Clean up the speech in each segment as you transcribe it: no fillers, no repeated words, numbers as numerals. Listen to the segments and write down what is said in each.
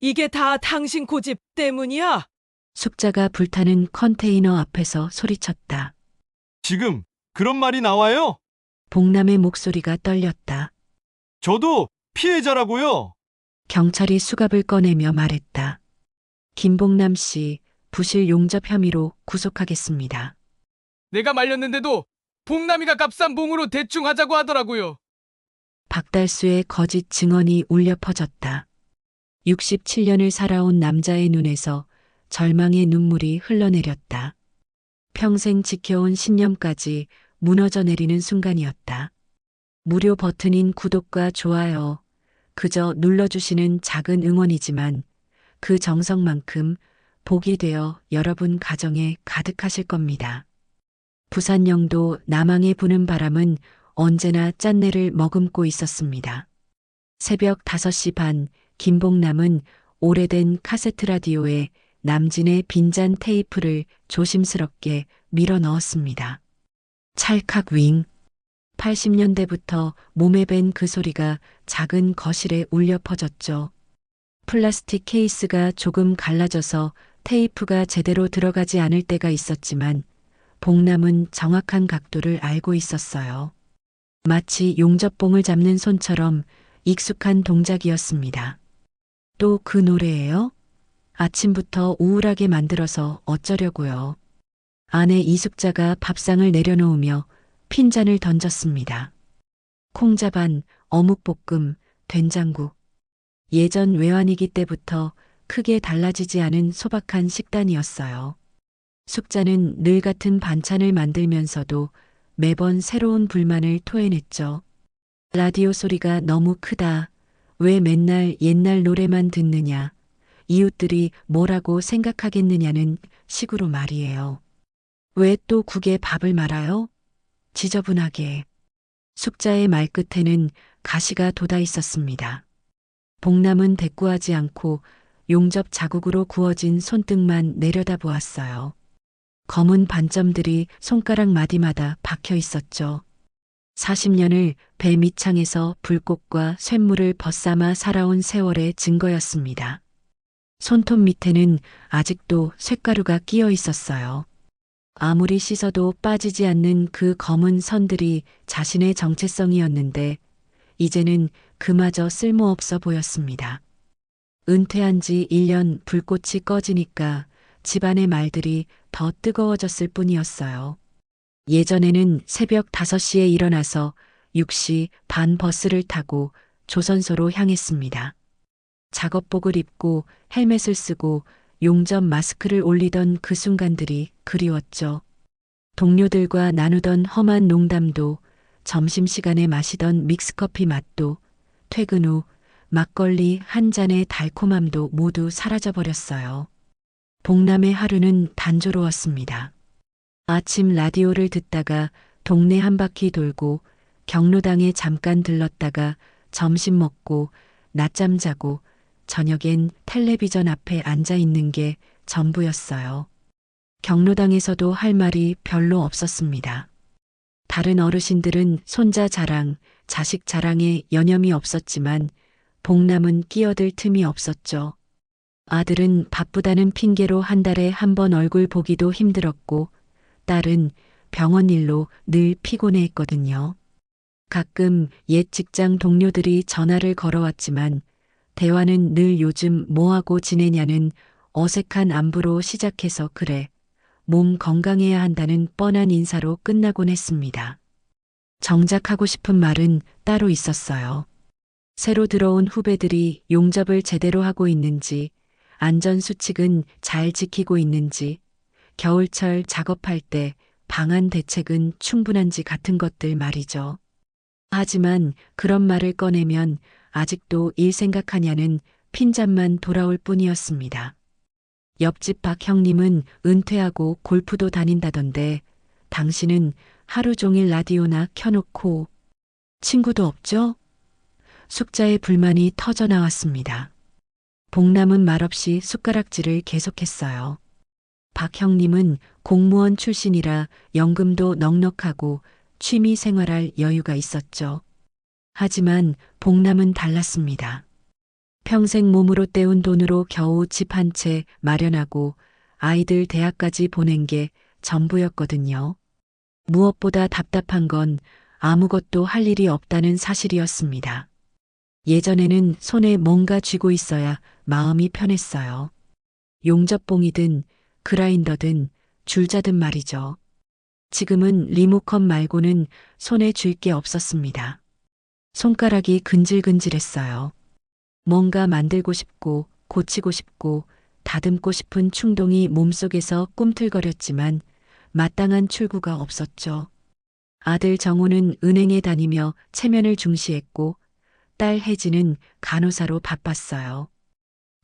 이게 다 당신 고집 때문이야? 숙자가 불타는 컨테이너 앞에서 소리쳤다. 지금 그런 말이 나와요? 복남의 목소리가 떨렸다. 저도 피해자라고요. 경찰이 수갑을 꺼내며 말했다. 김복남 씨, 부실 용접 혐의로 구속하겠습니다. 내가 말렸는데도 복남이가 값싼 봉으로 대충 하자고 하더라고요. 박달수의 거짓 증언이 울려 퍼졌다. 67년을 살아온 남자의 눈에서 절망의 눈물이 흘러내렸다. 평생 지켜온 신념까지 무너져 내리는 순간이었다. 무료 버튼인 구독과 좋아요, 그저 눌러주시는 작은 응원이지만 그 정성만큼 복이 되어 여러분 가정에 가득하실 겁니다. 부산 영도 남항에 부는 바람은 언제나 짠내를 머금고 있었습니다. 새벽 5시 반, 김복남은 오래된 카세트 라디오에 남진의 빈잔 테이프를 조심스럽게 밀어 넣었습니다. 찰칵 윙. 80년대부터 몸에 밴 그 소리가 작은 거실에 울려 퍼졌죠. 플라스틱 케이스가 조금 갈라져서 테이프가 제대로 들어가지 않을 때가 있었지만 복남은 정확한 각도를 알고 있었어요. 마치 용접봉을 잡는 손처럼 익숙한 동작이었습니다. 또 그 노래예요? 아침부터 우울하게 만들어서 어쩌려고요. 아내 이숙자가 밥상을 내려놓으며 핀잔을 던졌습니다. 콩자반, 어묵볶음, 된장국. 예전 외환위기 때부터 크게 달라지지 않은 소박한 식단이었어요. 숙자는 늘 같은 반찬을 만들면서도 매번 새로운 불만을 토해냈죠. 라디오 소리가 너무 크다. 왜 맨날 옛날 노래만 듣느냐. 이웃들이 뭐라고 생각하겠느냐는 식으로 말이에요. 왜 또 국에 밥을 말아요? 지저분하게. 숙자의 말끝에는 가시가 돋아 있었습니다. 복남은 대꾸하지 않고 용접 자국으로 구워진 손등만 내려다보았어요. 검은 반점들이 손가락 마디마다 박혀 있었죠. 40년을 배 밑창에서 불꽃과 쇳물을 벗삼아 살아온 세월의 증거였습니다. 손톱 밑에는 아직도 쇳가루가 끼어 있었어요. 아무리 씻어도 빠지지 않는 그 검은 선들이 자신의 정체성이었는데 이제는 그마저 쓸모없어 보였습니다. 은퇴한 지 1년 불꽃이 꺼지니까 집안의 말들이 더 뜨거워졌을 뿐이었어요. 예전에는 새벽 5시에 일어나서 6시 반 버스를 타고 조선소로 향했습니다. 작업복을 입고 헬멧을 쓰고 용접 마스크를 올리던 그 순간들이 그리웠죠. 동료들과 나누던 험한 농담도 점심시간에 마시던 믹스커피 맛도 퇴근 후 막걸리 한 잔의 달콤함도 모두 사라져버렸어요. 복남의 하루는 단조로웠습니다. 아침 라디오를 듣다가 동네 한 바퀴 돌고 경로당에 잠깐 들렀다가 점심 먹고 낮잠 자고 저녁엔 텔레비전 앞에 앉아 있는 게 전부였어요. 경로당에서도 할 말이 별로 없었습니다. 다른 어르신들은 손자 자랑, 자식 자랑에 여념이 없었지만 복남은 끼어들 틈이 없었죠. 아들은 바쁘다는 핑계로 한 달에 한 번 얼굴 보기도 힘들었고 딸은 병원 일로 늘 피곤해했거든요. 가끔 옛 직장 동료들이 전화를 걸어왔지만 대화는 늘 요즘 뭐하고 지내냐는 어색한 안부로 시작해서 그래, 몸 건강해야 한다는 뻔한 인사로 끝나곤 했습니다. 정작 하고 싶은 말은 따로 있었어요. 새로 들어온 후배들이 용접을 제대로 하고 있는지, 안전수칙은 잘 지키고 있는지, 겨울철 작업할 때 방안 대책은 충분한지 같은 것들 말이죠. 하지만 그런 말을 꺼내면 아직도 일 생각하냐는 핀잔만 돌아올 뿐이었습니다. 옆집 박 형님은 은퇴하고 골프도 다닌다던데 당신은 하루 종일 라디오나 켜놓고 친구도 없죠? 숙자의 불만이 터져 나왔습니다. 복남은 말없이 숟가락질을 계속했어요. 박 형님은 공무원 출신이라 연금도 넉넉하고 취미 생활할 여유가 있었죠. 하지만 복남은 달랐습니다. 평생 몸으로 떼운 돈으로 겨우 집 한 채 마련하고 아이들 대학까지 보낸 게 전부였거든요. 무엇보다 답답한 건 아무것도 할 일이 없다는 사실이었습니다. 예전에는 손에 뭔가 쥐고 있어야 마음이 편했어요. 용접봉이든 그라인더든 줄자든 말이죠. 지금은 리모컨 말고는 손에 쥘 게 없었습니다. 손가락이 근질근질했어요. 뭔가 만들고 싶고 고치고 싶고 다듬고 싶은 충동이 몸속에서 꿈틀거렸지만 마땅한 출구가 없었죠. 아들 정우는 은행에 다니며 체면을 중시했고 딸 혜진은 간호사로 바빴어요.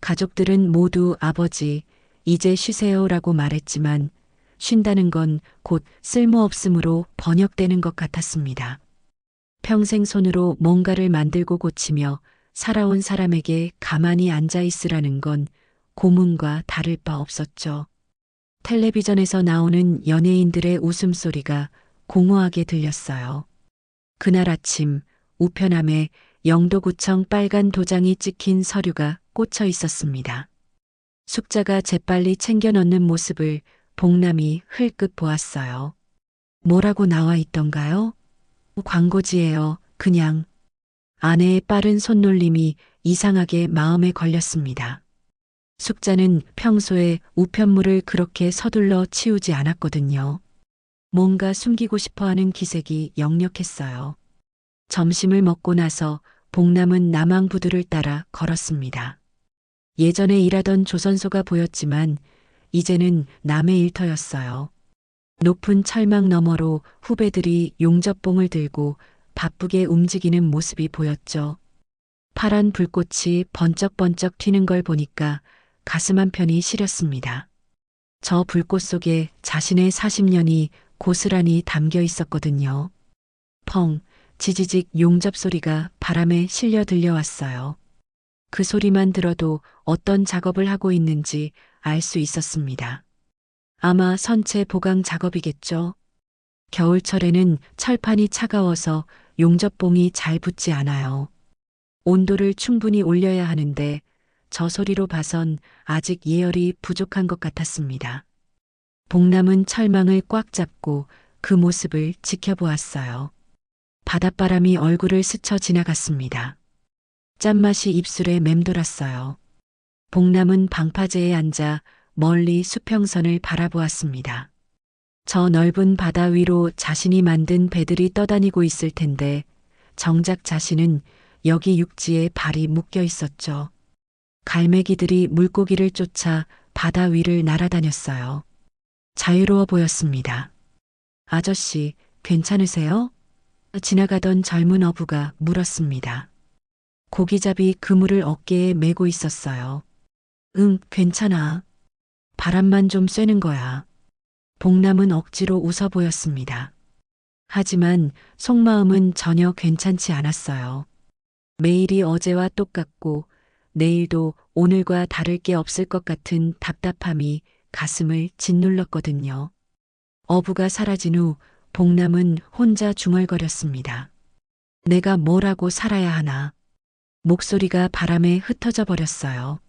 가족들은 모두 아버지, 이제 쉬세요라고 말했지만 쉰다는 건 곧 쓸모없음으로 번역되는 것 같았습니다. 평생 손으로 뭔가를 만들고 고치며 살아온 사람에게 가만히 앉아 있으라는 건 고문과 다를 바 없었죠. 텔레비전에서 나오는 연예인들의 웃음소리가 공허하게 들렸어요. 그날 아침 우편함에 영도구청 빨간 도장이 찍힌 서류가 꽂혀 있었습니다. 숙자가 재빨리 챙겨 넣는 모습을 복남이 흘끗 보았어요. 뭐라고 나와 있던가요? 광고지예요. 그냥. 아내의 빠른 손놀림이 이상하게 마음에 걸렸습니다. 숙자는 평소에 우편물을 그렇게 서둘러 치우지 않았거든요. 뭔가 숨기고 싶어하는 기색이 역력했어요. 점심을 먹고 나서 복남은 남항부두를 따라 걸었습니다. 예전에 일하던 조선소가 보였지만 이제는 남의 일터였어요. 높은 철망 너머로 후배들이 용접봉을 들고 바쁘게 움직이는 모습이 보였죠. 파란 불꽃이 번쩍번쩍 튀는 걸 보니까 가슴 한편이 시렸습니다. 저 불꽃 속에 자신의 40년이 고스란히 담겨 있었거든요. 펑, 지지직 용접 소리가 바람에 실려 들려왔어요. 그 소리만 들어도 어떤 작업을 하고 있는지 알 수 있었습니다. 아마 선체 보강 작업이겠죠. 겨울철에는 철판이 차가워서 용접봉이 잘 붙지 않아요. 온도를 충분히 올려야 하는데 저 소리로 봐선 아직 예열이 부족한 것 같았습니다. 복남은 철망을 꽉 잡고 그 모습을 지켜보았어요. 바닷바람이 얼굴을 스쳐 지나갔습니다. 짠맛이 입술에 맴돌았어요. 복남은 방파제에 앉아 멀리 수평선을 바라보았습니다. 저 넓은 바다 위로 자신이 만든 배들이 떠다니고 있을 텐데 정작 자신은 여기 육지에 발이 묶여 있었죠. 갈매기들이 물고기를 쫓아 바다 위를 날아다녔어요. 자유로워 보였습니다. 아저씨, 괜찮으세요? 지나가던 젊은 어부가 물었습니다. 고기잡이 그물을 어깨에 메고 있었어요. 응, 괜찮아. 바람만 좀 쐬는 거야. 복남은 억지로 웃어 보였습니다. 하지만 속마음은 전혀 괜찮지 않았어요. 매일이 어제와 똑같고 내일도 오늘과 다를 게 없을 것 같은 답답함이 가슴을 짓눌렀거든요. 어부가 사라진 후 복남은 혼자 중얼거렸습니다. 내가 뭘 하고 살아야 하나. 목소리가 바람에 흩어져 버렸어요.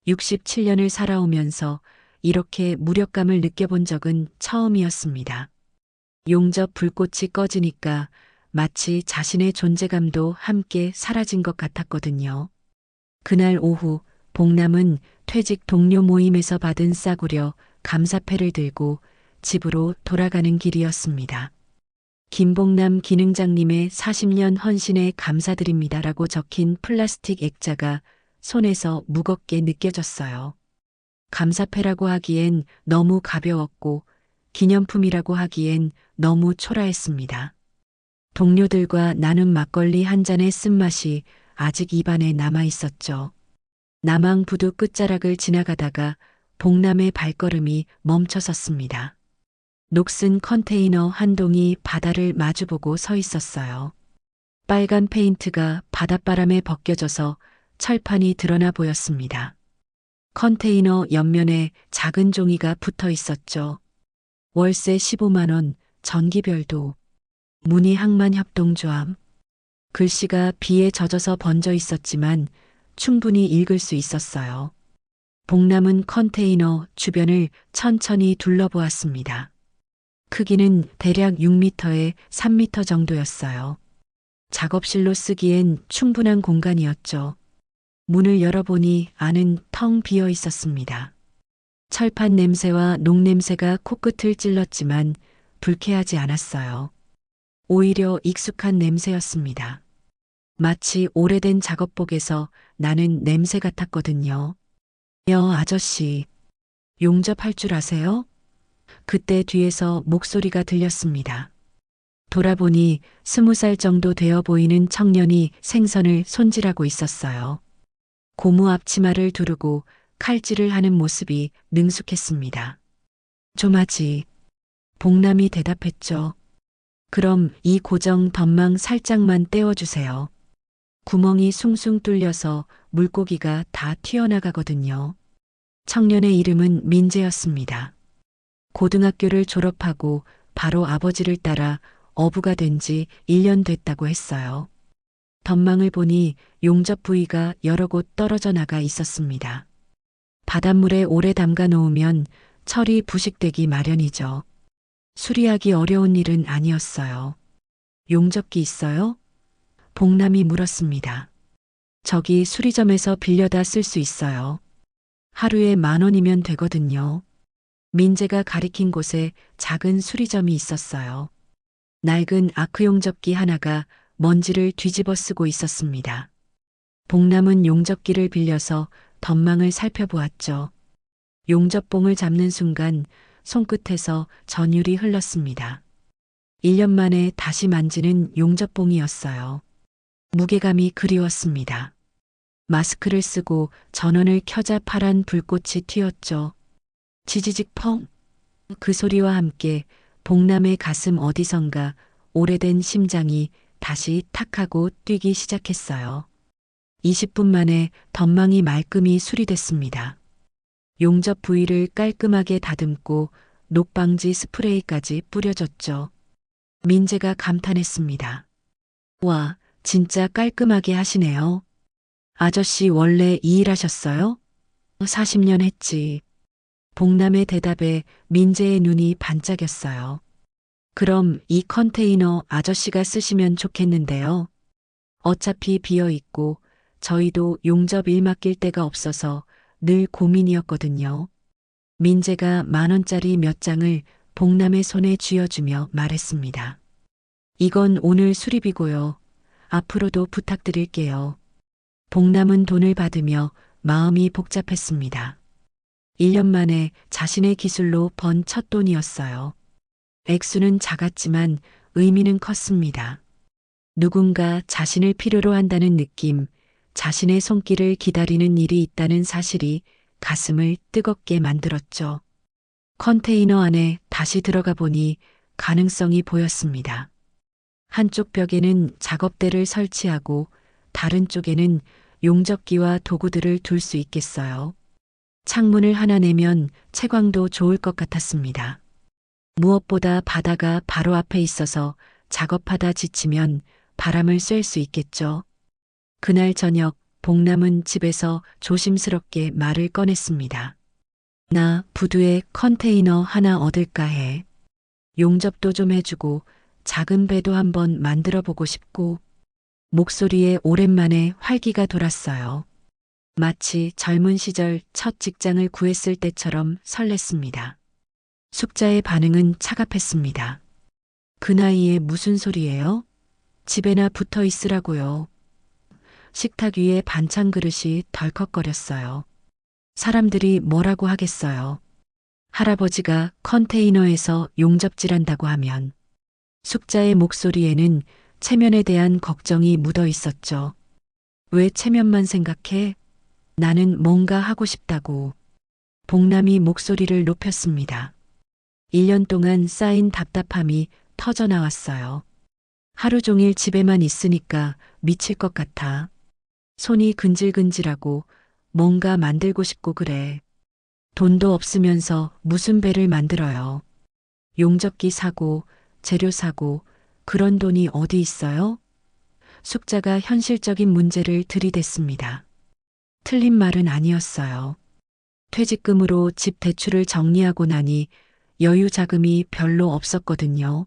67년을 살아오면서 이렇게 무력감을 느껴본 적은 처음이었습니다. 용접 불꽃이 꺼지니까 마치 자신의 존재감도 함께 사라진 것 같았거든요. 그날 오후 복남은 퇴직 동료 모임에서 받은 싸구려 감사패를 들고 집으로 돌아가는 길이었습니다. 김복남 기능장님의 40년 헌신에 감사드립니다라고 적힌 플라스틱 액자가 손에서 무겁게 느껴졌어요. 감사패라고 하기엔 너무 가벼웠고 기념품이라고 하기엔 너무 초라했습니다. 동료들과 나눈 막걸리 한 잔의 쓴맛이 아직 입안에 남아 있었죠. 남항부두 끝자락을 지나가다가 복남의 발걸음이 멈춰섰습니다. 녹슨 컨테이너 한 동이 바다를 마주보고 서 있었어요. 빨간 페인트가 바닷바람에 벗겨져서 철판이 드러나 보였습니다. 컨테이너 옆면에 작은 종이가 붙어 있었죠. 월세 15만 원, 전기별도. 문희항만협동조합. 글씨가 비에 젖어서 번져 있었지만 충분히 읽을 수 있었어요. 복남은 컨테이너 주변을 천천히 둘러보았습니다. 크기는 대략 6m에 3m 정도였어요. 작업실로 쓰기엔 충분한 공간이었죠. 문을 열어보니 안은 텅 비어 있었습니다. 철판 냄새와 녹냄새가 코끝을 찔렀지만 불쾌하지 않았어요. 오히려 익숙한 냄새였습니다. 마치 오래된 작업복에서 나는 냄새 같았거든요. 아저씨, 용접할 줄 아세요? 그때 뒤에서 목소리가 들렸습니다. 돌아보니 20살 정도 되어 보이는 청년이 생선을 손질하고 있었어요. 고무 앞치마를 두르고 칼질을 하는 모습이 능숙했습니다. 좀 하지. 복남이 대답했죠. 그럼 이 고정 덧망 살짝만 떼어주세요. 구멍이 숭숭 뚫려서 물고기가 다 튀어나가거든요. 청년의 이름은 민재였습니다. 고등학교를 졸업하고 바로 아버지를 따라 어부가 된 지 1년 됐다고 했어요. 덧망을 보니 용접 부위가 여러 곳 떨어져 나가 있었습니다. 바닷물에 오래 담가 놓으면 철이 부식되기 마련이죠. 수리하기 어려운 일은 아니었어요. 용접기 있어요? 복남이 물었습니다. 저기 수리점에서 빌려다 쓸 수 있어요. 하루에 10,000원이면 되거든요. 민재가 가리킨 곳에 작은 수리점이 있었어요. 낡은 아크 용접기 하나가 먼지를 뒤집어 쓰고 있었습니다. 복남은 용접기를 빌려서 덧망을 살펴보았죠. 용접봉을 잡는 순간 손끝에서 전율이 흘렀습니다. 1년 만에 다시 만지는 용접봉이었어요. 무게감이 그리웠습니다. 마스크를 쓰고 전원을 켜자 파란 불꽃이 튀었죠. 지지직 펑! 그 소리와 함께 복남의 가슴 어디선가 오래된 심장이 다시 탁하고 뛰기 시작했어요. 20분 만에 덧망이 말끔히 수리됐습니다. 용접 부위를 깔끔하게 다듬고 녹방지 스프레이까지 뿌려줬죠. 민재가 감탄했습니다. 와, 진짜 깔끔하게 하시네요. 아저씨 원래 이 일 하셨어요? 40년 했지. 복남의 대답에 민재의 눈이 반짝였어요. 그럼 이 컨테이너 아저씨가 쓰시면 좋겠는데요. 어차피 비어 있고 저희도 용접 일 맡길 데가 없어서 늘 고민이었거든요. 민재가 10,000원짜리 몇 장을 복남의 손에 쥐어주며 말했습니다. 이건 오늘 수리비고요. 앞으로도 부탁드릴게요. 복남은 돈을 받으며 마음이 복잡했습니다. 1년 만에 자신의 기술로 번 첫 돈이었어요. 액수는 작았지만 의미는 컸습니다. 누군가 자신을 필요로 한다는 느낌, 자신의 손길을 기다리는 일이 있다는 사실이 가슴을 뜨겁게 만들었죠. 컨테이너 안에 다시 들어가 보니 가능성이 보였습니다. 한쪽 벽에는 작업대를 설치하고 다른 쪽에는 용접기와 도구들을 둘 수 있겠어요. 창문을 하나 내면 채광도 좋을 것 같았습니다. 무엇보다 바다가 바로 앞에 있어서 작업하다 지치면 바람을 쐴 수 있겠죠. 그날 저녁 복남은 집에서 조심스럽게 말을 꺼냈습니다. 나 부두에 컨테이너 하나 얻을까 해. 용접도 좀 해주고 작은 배도 한번 만들어 보고 싶고. 목소리에 오랜만에 활기가 돌았어요. 마치 젊은 시절 첫 직장을 구했을 때처럼 설렜습니다. 숙자의 반응은 차갑했습니다. 그 나이에 무슨 소리예요? 집에나 붙어 있으라고요. 식탁 위에 반찬 그릇이 덜컥거렸어요. 사람들이 뭐라고 하겠어요. 할아버지가 컨테이너에서 용접질한다고 하면. 숙자의 목소리에는 체면에 대한 걱정이 묻어 있었죠. 왜 체면만 생각해? 나는 뭔가 하고 싶다고. 복남이 목소리를 높였습니다. 1년 동안 쌓인 답답함이 터져 나왔어요. 하루 종일 집에만 있으니까 미칠 것 같아. 손이 근질근질하고 뭔가 만들고 싶고 그래. 돈도 없으면서 무슨 배를 만들어요. 용접기 사고, 재료 사고, 그런 돈이 어디 있어요? 숙자가 현실적인 문제를 들이댔습니다. 틀린 말은 아니었어요. 퇴직금으로 집 대출을 정리하고 나니 여유 자금이 별로 없었거든요.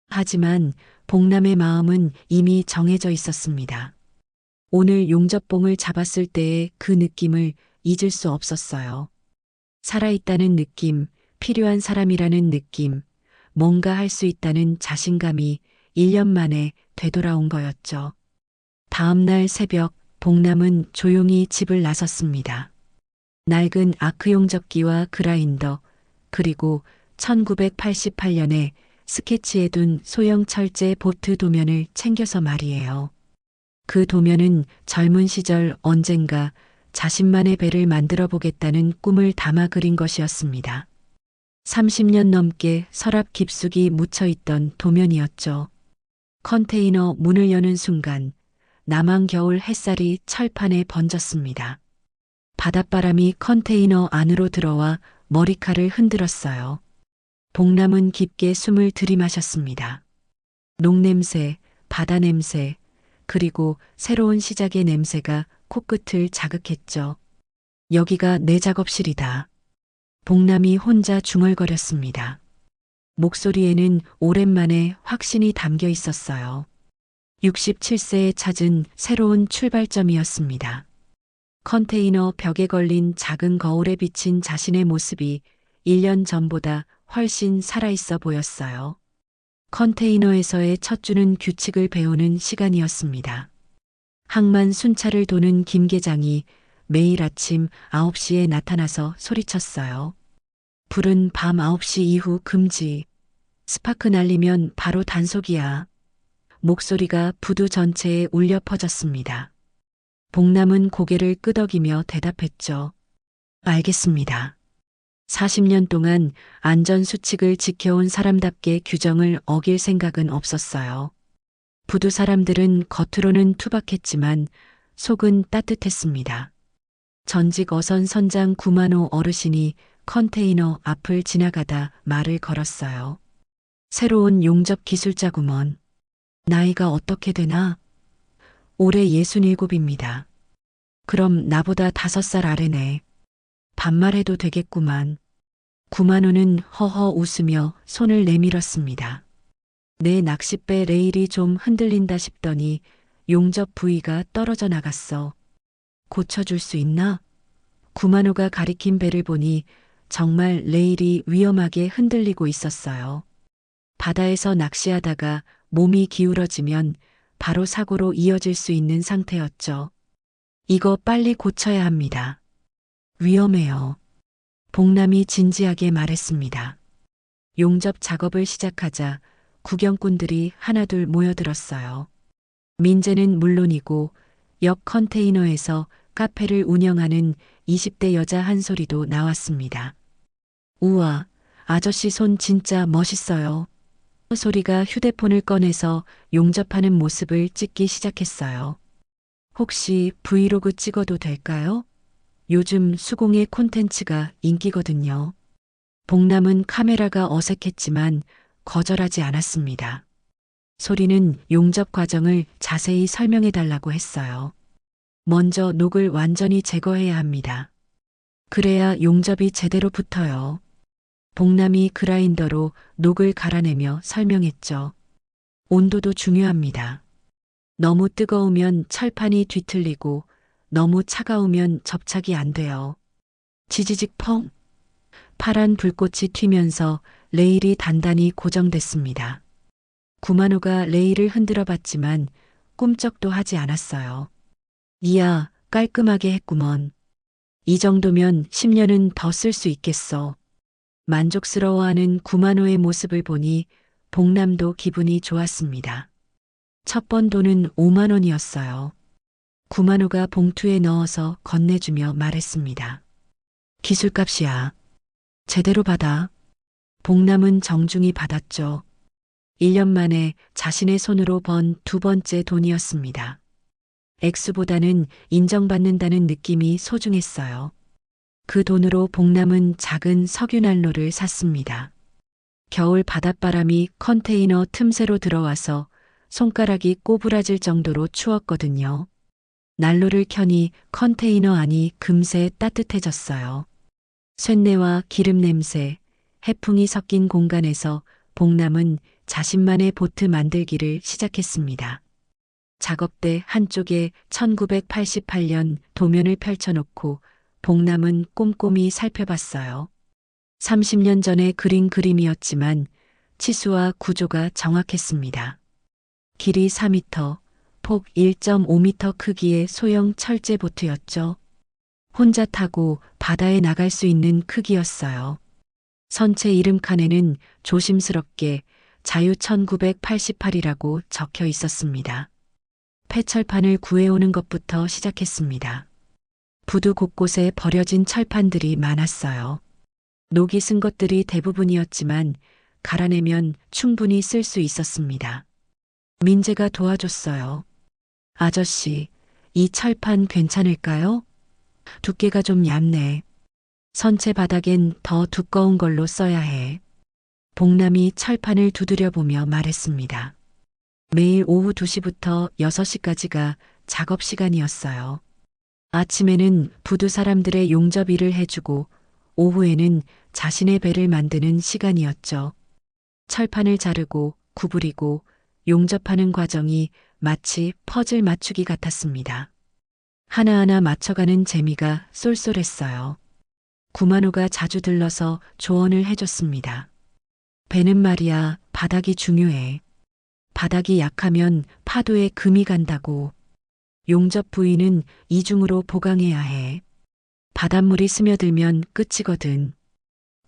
하지만 복남의 마음은 이미 정해져 있었습니다. 오늘 용접봉을 잡았을 때의 그 느낌을 잊을 수 없었어요. 살아있다는 느낌, 필요한 사람이라는 느낌, 뭔가 할 수 있다는 자신감이 1년 만에 되돌아온 거였죠. 다음 날 새벽, 복남은 조용히 집을 나섰습니다. 낡은 아크 용접기와 그라인더, 그리고 1988년에 스케치해둔 소형 철제 보트 도면을 챙겨서 말이에요. 그 도면은 젊은 시절 언젠가 자신만의 배를 만들어 보겠다는 꿈을 담아 그린 것이었습니다. 30년 넘게 서랍 깊숙이 묻혀있던 도면이었죠. 컨테이너 문을 여는 순간 남한 겨울 햇살이 철판에 번졌습니다. 바닷바람이 컨테이너 안으로 들어와 머리칼을 흔들었어요. 복남은 깊게 숨을 들이마셨습니다. 녹냄새, 바다 냄새, 그리고 새로운 시작의 냄새가 코끝을 자극했죠. 여기가 내 작업실이다. 복남이 혼자 중얼거렸습니다. 목소리에는 오랜만에 확신이 담겨 있었어요. 67세에 찾은 새로운 출발점이었습니다. 컨테이너 벽에 걸린 작은 거울에 비친 자신의 모습이 1년 전보다 훨씬 살아있어 보였어요. 컨테이너에서의 첫 주는 규칙을 배우는 시간이었습니다. 항만 순찰을 도는 김 계장이 매일 아침 9시에 나타나서 소리쳤어요. 불은 밤 9시 이후 금지. 스파크 날리면 바로 단속이야. 목소리가 부두 전체에 울려 퍼졌습니다. 복남은 고개를 끄덕이며 대답했죠. 알겠습니다. 40년 동안 안전수칙을 지켜온 사람답게 규정을 어길 생각은 없었어요. 부두 사람들은 겉으로는 투박했지만 속은 따뜻했습니다. 전직 어선 선장 구만호 어르신이 컨테이너 앞을 지나가다 말을 걸었어요. 새로운 용접 기술자구먼. 나이가 어떻게 되나? 올해 67입니다. 그럼 나보다 5살 아래네. 반말해도 되겠구만. 구만호는 허허 웃으며 손을 내밀었습니다. 내 낚싯배 레일이 좀 흔들린다 싶더니 용접 부위가 떨어져 나갔어. 고쳐줄 수 있나? 구만호가 가리킨 배를 보니 정말 레일이 위험하게 흔들리고 있었어요. 바다에서 낚시하다가 몸이 기울어지면 바로 사고로 이어질 수 있는 상태였죠. 이거 빨리 고쳐야 합니다. 위험해요. 복남이 진지하게 말했습니다. 용접 작업을 시작하자 구경꾼들이 하나둘 모여들었어요. 민재는 물론이고 옆 컨테이너에서 카페를 운영하는 20대 여자 한 소리도 나왔습니다. 우와, 아저씨 손 진짜 멋있어요. 소리가 휴대폰을 꺼내서 용접하는 모습을 찍기 시작했어요. 혹시 브이로그 찍어도 될까요? 요즘 수공예 콘텐츠가 인기거든요. 복남은 카메라가 어색했지만 거절하지 않았습니다. 소리는 용접 과정을 자세히 설명해 달라고 했어요. 먼저 녹을 완전히 제거해야 합니다. 그래야 용접이 제대로 붙어요. 복남이 그라인더로 녹을 갈아내며 설명했죠. 온도도 중요합니다. 너무 뜨거우면 철판이 뒤틀리고 너무 차가우면 접착이 안 돼요. 지지직 펑! 파란 불꽃이 튀면서 레일이 단단히 고정됐습니다. 구만호가 레일을 흔들어 봤지만 꿈쩍도 하지 않았어요. 이야, 깔끔하게 했구먼. 이 정도면 10년은 더 쓸 수 있겠어. 만족스러워하는 구만호의 모습을 보니 복남도 기분이 좋았습니다. 첫 번 돈은 5만 원이었어요. 구만호가 봉투에 넣어서 건네주며 말했습니다. 기술값이야. 제대로 받아. 복남은 정중히 받았죠. 1년 만에 자신의 손으로 번 두 번째 돈이었습니다. 액수보다는 인정받는다는 느낌이 소중했어요. 그 돈으로 복남은 작은 석유난로를 샀습니다. 겨울 바닷바람이 컨테이너 틈새로 들어와서 손가락이 꼬부라질 정도로 추웠거든요. 난로를 켜니 컨테이너 안이 금세 따뜻해졌어요. 쇳내와 기름 냄새, 해풍이 섞인 공간에서 복남은 자신만의 보트 만들기를 시작했습니다. 작업대 한쪽에 1988년 도면을 펼쳐놓고 복남은 꼼꼼히 살펴봤어요. 30년 전에 그린 그림이었지만 치수와 구조가 정확했습니다. 길이 4m, 폭 1.5m 크기의 소형 철제 보트였죠. 혼자 타고 바다에 나갈 수 있는 크기였어요. 선체 이름 칸에는 조심스럽게 자유 1988이라고 적혀 있었습니다. 폐철판을 구해오는 것부터 시작했습니다. 부두 곳곳에 버려진 철판들이 많았어요. 녹이 쓴 것들이 대부분이었지만 갈아내면 충분히 쓸 수 있었습니다. 민재가 도와줬어요. 아저씨, 이 철판 괜찮을까요? 두께가 좀 얇네. 선체 바닥엔 더 두꺼운 걸로 써야 해. 복남이 철판을 두드려 보며 말했습니다. 매일 오후 2시부터 6시까지가 작업 시간이었어요. 아침에는 부두 사람들의 용접 일을 해주고 오후에는 자신의 배를 만드는 시간이었죠. 철판을 자르고 구부리고 용접하는 과정이 마치 퍼즐 맞추기 같았습니다. 하나하나 맞춰가는 재미가 쏠쏠했어요. 구만호가 자주 들러서 조언을 해줬습니다. 배는 말이야 바닥이 중요해. 바닥이 약하면 파도에 금이 간다고. 용접 부위는 이중으로 보강해야 해. 바닷물이 스며들면 끝이거든.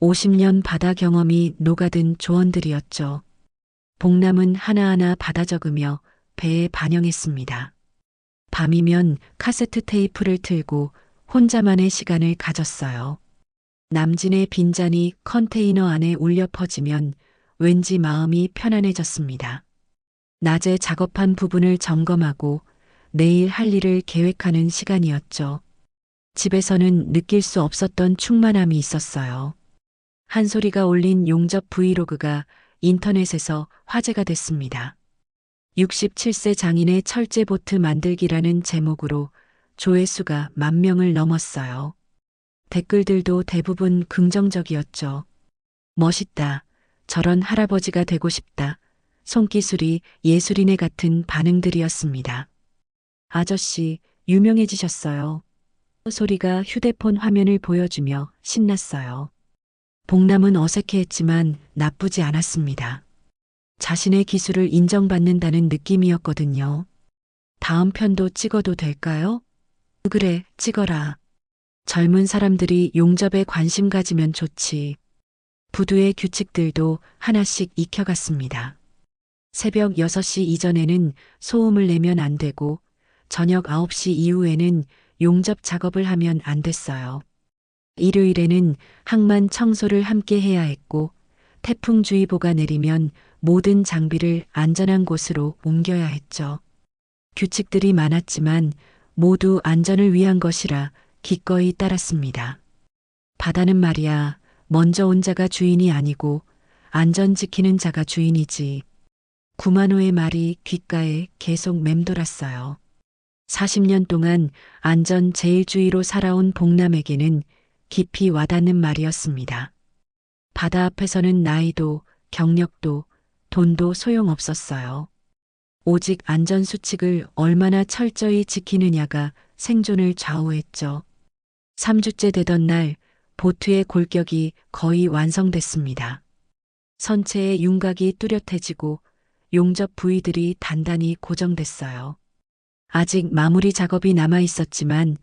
50년 바다 경험이 녹아든 조언들이었죠. 복남은 하나하나 받아 적으며 배에 반영했습니다. 밤이면 카세트 테이프를 틀고 혼자만의 시간을 가졌어요. 남진의 빈잔이 컨테이너 안에 울려 퍼지면 왠지 마음이 편안해졌습니다. 낮에 작업한 부분을 점검하고 내일 할 일을 계획하는 시간이었죠. 집에서는 느낄 수 없었던 충만함이 있었어요. 한소리가 올린 용접 브이로그가 인터넷에서 화제가 됐습니다. 67세 장인의 철제 보트 만들기라는 제목으로 조회수가 10,000명을 넘었어요. 댓글들도 대부분 긍정적이었죠. 멋있다. 저런 할아버지가 되고 싶다. 손기술이 예술이네 같은 반응들이었습니다. 아저씨, 유명해지셨어요. 소리가 휴대폰 화면을 보여주며 신났어요. 복남은 어색해했지만 나쁘지 않았습니다. 자신의 기술을 인정받는다는 느낌이었거든요. 다음 편도 찍어도 될까요? 그래, 찍어라. 젊은 사람들이 용접에 관심 가지면 좋지. 부두의 규칙들도 하나씩 익혀갔습니다. 새벽 6시 이전에는 소음을 내면 안 되고 저녁 9시 이후에는 용접 작업을 하면 안 됐어요. 일요일에는 항만 청소를 함께 해야 했고 태풍주의보가 내리면 모든 장비를 안전한 곳으로 옮겨야 했죠. 규칙들이 많았지만 모두 안전을 위한 것이라 기꺼이 따랐습니다. 바다는 말이야, 먼저 온 자가 주인이 아니고 안전 지키는 자가 주인이지. 구만호의 말이 귓가에 계속 맴돌았어요. 40년 동안 안전 제일주의로 살아온 복남에게는 깊이 와닿는 말이었습니다. 바다 앞에서는 나이도 경력도 돈도 소용없었어요. 오직 안전수칙을 얼마나 철저히 지키느냐가 생존을 좌우했죠. 3주째 되던 날 보트의 골격이 거의 완성됐습니다. 선체의 윤곽이 뚜렷해지고 용접 부위들이 단단히 고정됐어요. 아직 마무리 작업이 남아 있었지만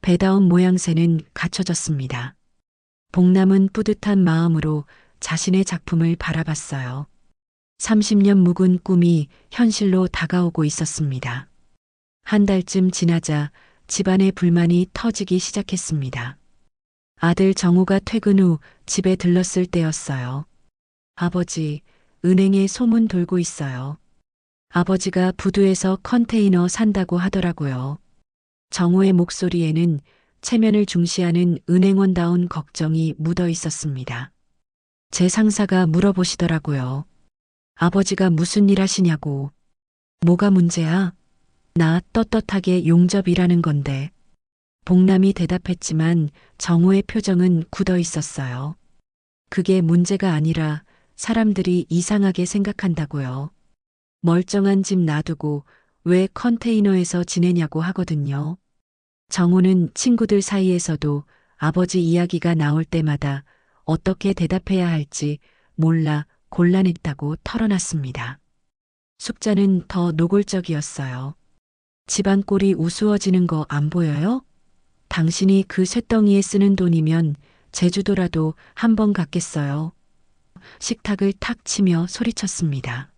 배다운 모양새는 갖춰졌습니다. 복남은 뿌듯한 마음으로 자신의 작품을 바라봤어요. 30년 묵은 꿈이 현실로 다가오고 있었습니다. 한 달쯤 지나자 집안의 불만이 터지기 시작했습니다. 아들 정우가 퇴근 후 집에 들렀을 때였어요. 아버지, 은행에 소문 돌고 있어요. 아버지가 부두에서 컨테이너 산다고 하더라고요. 정우의 목소리에는 체면을 중시하는 은행원다운 걱정이 묻어 있었습니다. 제 상사가 물어보시더라고요. 아버지가 무슨 일 하시냐고. 뭐가 문제야? 나 떳떳하게 용접이라는 건데. 복남이 대답했지만 정호의 표정은 굳어 있었어요. 그게 문제가 아니라 사람들이 이상하게 생각한다고요. 멀쩡한 집 놔두고 왜 컨테이너에서 지내냐고 하거든요. 정호는 친구들 사이에서도 아버지 이야기가 나올 때마다 어떻게 대답해야 할지 몰라 곤란했다고 털어놨습니다. 숙자는 더 노골적이었어요. 집안 꼴이 우스워지는 거 안 보여요? 당신이 그 쇳덩이에 쓰는 돈이면 제주도라도 한번 갔겠어요. 식탁을 탁 치며 소리쳤습니다.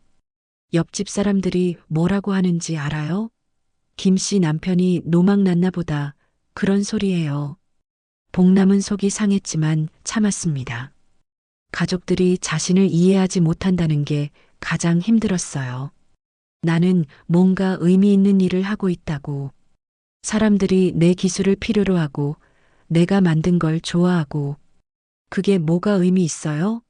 옆집 사람들이 뭐라고 하는지 알아요? 김 씨 남편이 노망났나 보다 그런 소리예요. 복남은 속이 상했지만 참았습니다. 가족들이 자신을 이해하지 못한다는 게 가장 힘들었어요. 나는 뭔가 의미 있는 일을 하고 있다고. 사람들이 내 기술을 필요로 하고 내가 만든 걸 좋아하고. 그게 뭐가 의미 있어요?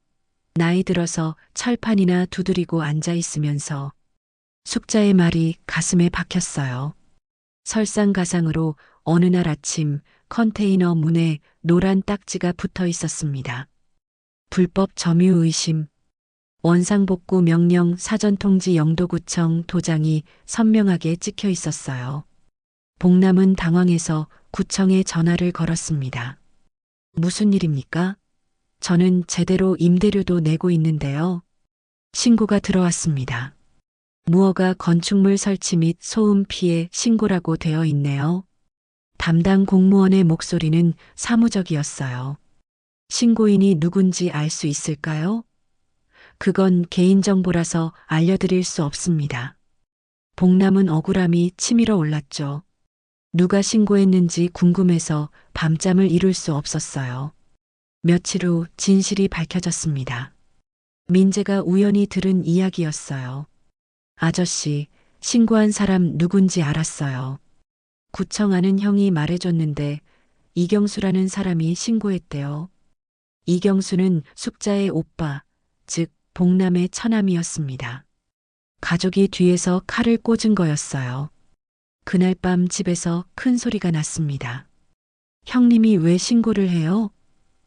나이 들어서 철판이나 두드리고 앉아 있으면서. 숙자의 말이 가슴에 박혔어요. 설상가상으로 어느 날 아침 컨테이너 문에 노란 딱지가 붙어 있었습니다. 불법 점유 의심. 원상복구 명령 사전통지 영도구청 도장이 선명하게 찍혀 있었어요. 복남은 당황해서 구청에 전화를 걸었습니다. 무슨 일입니까? 저는 제대로 임대료도 내고 있는데요. 신고가 들어왔습니다. 무허가 건축물 설치 및 소음 피해 신고라고 되어 있네요. 담당 공무원의 목소리는 사무적이었어요. 신고인이 누군지 알 수 있을까요? 그건 개인정보라서 알려드릴 수 없습니다. 복남은 억울함이 치밀어 올랐죠. 누가 신고했는지 궁금해서 밤잠을 이룰 수 없었어요. 며칠 후 진실이 밝혀졌습니다. 민재가 우연히 들은 이야기였어요. 아저씨, 신고한 사람 누군지 알았어요. 구청 아는 형이 말해줬는데 이경수라는 사람이 신고했대요. 이경수는 숙자의 오빠, 즉 복남의 처남이었습니다. 가족이 뒤에서 칼을 꽂은 거였어요. 그날 밤 집에서 큰 소리가 났습니다. 형님이 왜 신고를 해요?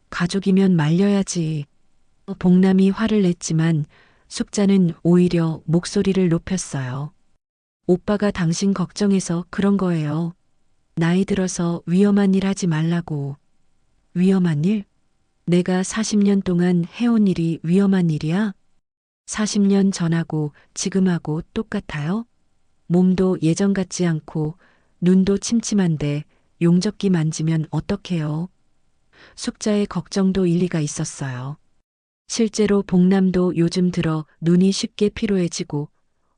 가족이면 말려야지. 복남이 화를 냈지만 숙자는 오히려 목소리를 높였어요. 오빠가 당신 걱정해서 그런 거예요. 나이 들어서 위험한 일 하지 말라고. 위험한 일? 내가 40년 동안 해온 일이 위험한 일이야? 40년 전하고 지금하고 똑같아요? 몸도 예전 같지 않고 눈도 침침한데 용접기 만지면 어떡해요? 숙자의 걱정도 일리가 있었어요. 실제로 복남도 요즘 들어 눈이 쉽게 피로해지고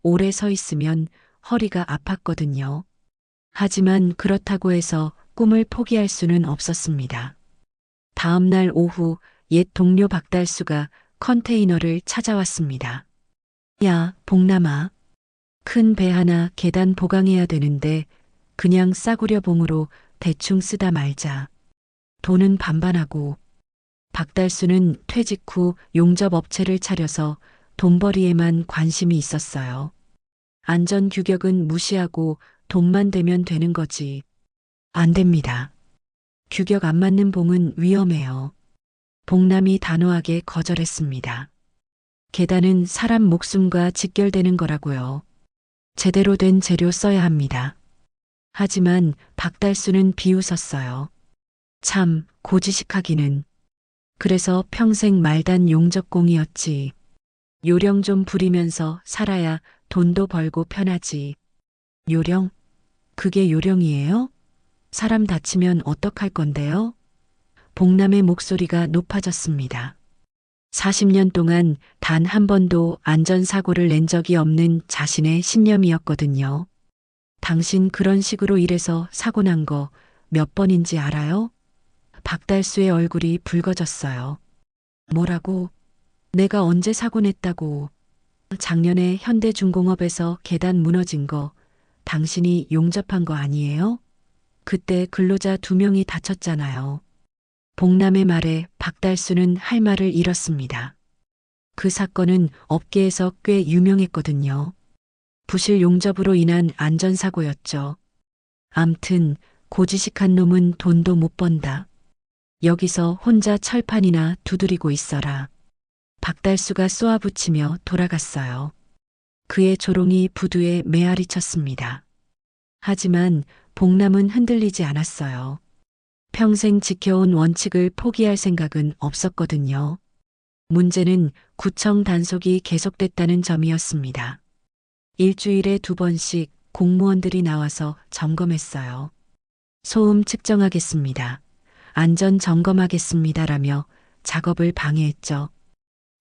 오래 서 있으면 허리가 아팠거든요. 하지만 그렇다고 해서 꿈을 포기할 수는 없었습니다. 다음 날 오후 옛 동료 박달수가 컨테이너를 찾아왔습니다. 야, 복남아. 큰 배 하나 계단 보강해야 되는데 그냥 싸구려 봉으로 대충 쓰다 말자. 돈은 반반하고. 박달수는 퇴직 후 용접업체를 차려서 돈벌이에만 관심이 있었어요. 안전규격은 무시하고 돈만 되면 되는 거지. 안 됩니다. 규격 안 맞는 봉은 위험해요. 복남이 단호하게 거절했습니다. 계단은 사람 목숨과 직결되는 거라고요. 제대로 된 재료 써야 합니다. 하지만 박달수는 비웃었어요. 참 고지식하기는. 그래서 평생 말단 용접공이었지. 요령 좀 부리면서 살아야 돈도 벌고 편하지. 요령? 그게 요령이에요? 사람 다치면 어떡할 건데요? 복남의 목소리가 높아졌습니다. 40년 동안 단 한 번도 안전사고를 낸 적이 없는 자신의 신념이었거든요. 당신 그런 식으로 일해서 사고 난 거 몇 번인지 알아요? 박달수의 얼굴이 붉어졌어요. 뭐라고? 내가 언제 사고 냈다고. 작년에 현대중공업에서 계단 무너진 거 당신이 용접한 거 아니에요? 그때 근로자 2명이 다쳤잖아요. 복남의 말에 박달수는 할 말을 잃었습니다. 그 사건은 업계에서 꽤 유명했거든요. 부실 용접으로 인한 안전사고였죠. 암튼 고지식한 놈은 돈도 못 번다. 여기서 혼자 철판이나 두드리고 있어라. 박달수가 쏘아붙이며 돌아갔어요. 그의 조롱이 부두에 메아리 쳤습니다. 하지만 복남은 흔들리지 않았어요. 평생 지켜온 원칙을 포기할 생각은 없었거든요. 문제는 구청 단속이 계속됐다는 점이었습니다. 일주일에 2번씩 공무원들이 나와서 점검했어요. 소음 측정하겠습니다. 안전 점검하겠습니다라며 작업을 방해했죠.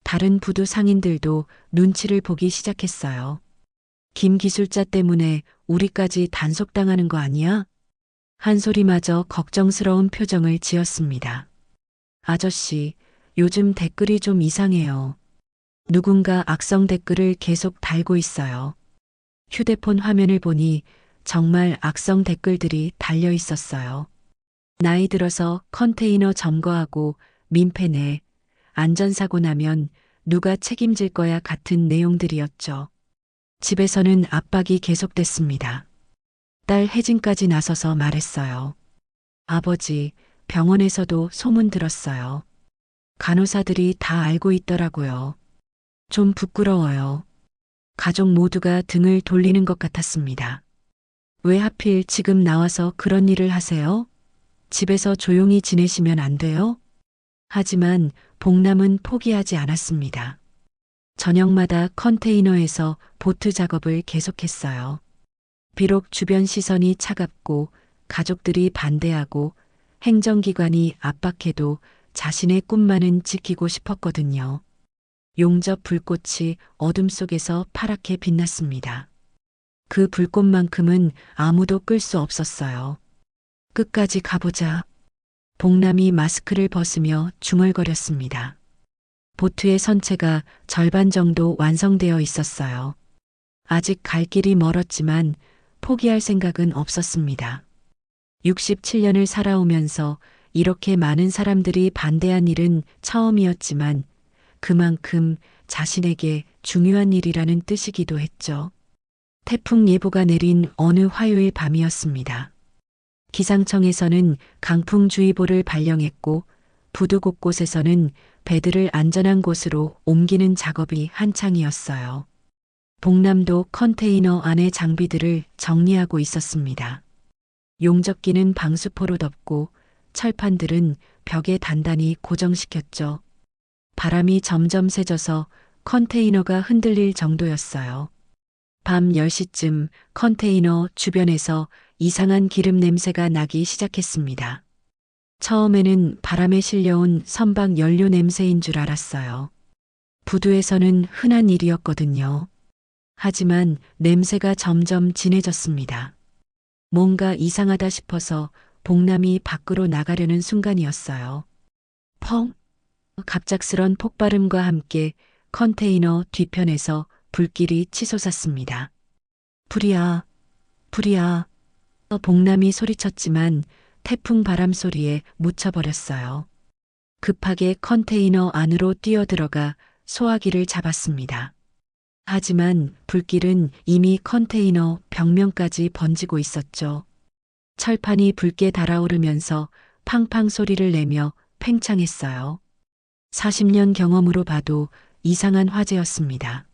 다른 부두 상인들도 눈치를 보기 시작했어요. 김 기술자 때문에 우리까지 단속당하는 거 아니야? 한 소리마저 걱정스러운 표정을 지었습니다. 아저씨, 요즘 댓글이 좀 이상해요. 누군가 악성 댓글을 계속 달고 있어요. 휴대폰 화면을 보니 정말 악성 댓글들이 달려 있었어요. 나이 들어서 컨테이너 점거하고 민폐 내, 안전사고 나면 누가 책임질 거야 같은 내용들이었죠. 집에서는 압박이 계속됐습니다. 딸 혜진까지 나서서 말했어요. 아버지, 병원에서도 소문 들었어요. 간호사들이 다 알고 있더라고요. 좀 부끄러워요. 가족 모두가 등을 돌리는 것 같았습니다. 왜 하필 지금 나와서 그런 일을 하세요? 집에서 조용히 지내시면 안 돼요? 하지만 복남은 포기하지 않았습니다. 저녁마다 컨테이너에서 보트 작업을 계속했어요. 비록 주변 시선이 차갑고 가족들이 반대하고 행정기관이 압박해도 자신의 꿈만은 지키고 싶었거든요. 용접 불꽃이 어둠 속에서 파랗게 빛났습니다. 그 불꽃만큼은 아무도 끌 수 없었어요. 끝까지 가보자. 복남이 마스크를 벗으며 중얼거렸습니다. 보트의 선체가 절반 정도 완성되어 있었어요. 아직 갈 길이 멀었지만 포기할 생각은 없었습니다. 67년을 살아오면서 이렇게 많은 사람들이 반대한 일은 처음이었지만 그만큼 자신에게 중요한 일이라는 뜻이기도 했죠. 태풍 예보가 내린 어느 화요일 밤이었습니다. 기상청에서는 강풍주의보를 발령했고 부두 곳곳에서는 배들을 안전한 곳으로 옮기는 작업이 한창이었어요. 복남도 컨테이너 안의 장비들을 정리하고 있었습니다. 용접기는 방수포로 덮고 철판들은 벽에 단단히 고정시켰죠. 바람이 점점 세져서 컨테이너가 흔들릴 정도였어요. 밤 10시쯤 컨테이너 주변에서 이상한 기름 냄새가 나기 시작했습니다. 처음에는 바람에 실려온 선박 연료 냄새인 줄 알았어요. 부두에서는 흔한 일이었거든요. 하지만 냄새가 점점 진해졌습니다. 뭔가 이상하다 싶어서 복남이 밖으로 나가려는 순간이었어요. 펑! 갑작스런 폭발음과 함께 컨테이너 뒤편에서 불길이 치솟았습니다. 불이야, 불이야. 복남이 소리쳤지만 태풍 바람 소리에 묻혀버렸어요. 급하게 컨테이너 안으로 뛰어들어가 소화기를 잡았습니다. 하지만 불길은 이미 컨테이너 벽면까지 번지고 있었죠. 철판이 붉게 달아오르면서 팡팡 소리를 내며 팽창했어요. 40년 경험으로 봐도 이상한 화재였습니다.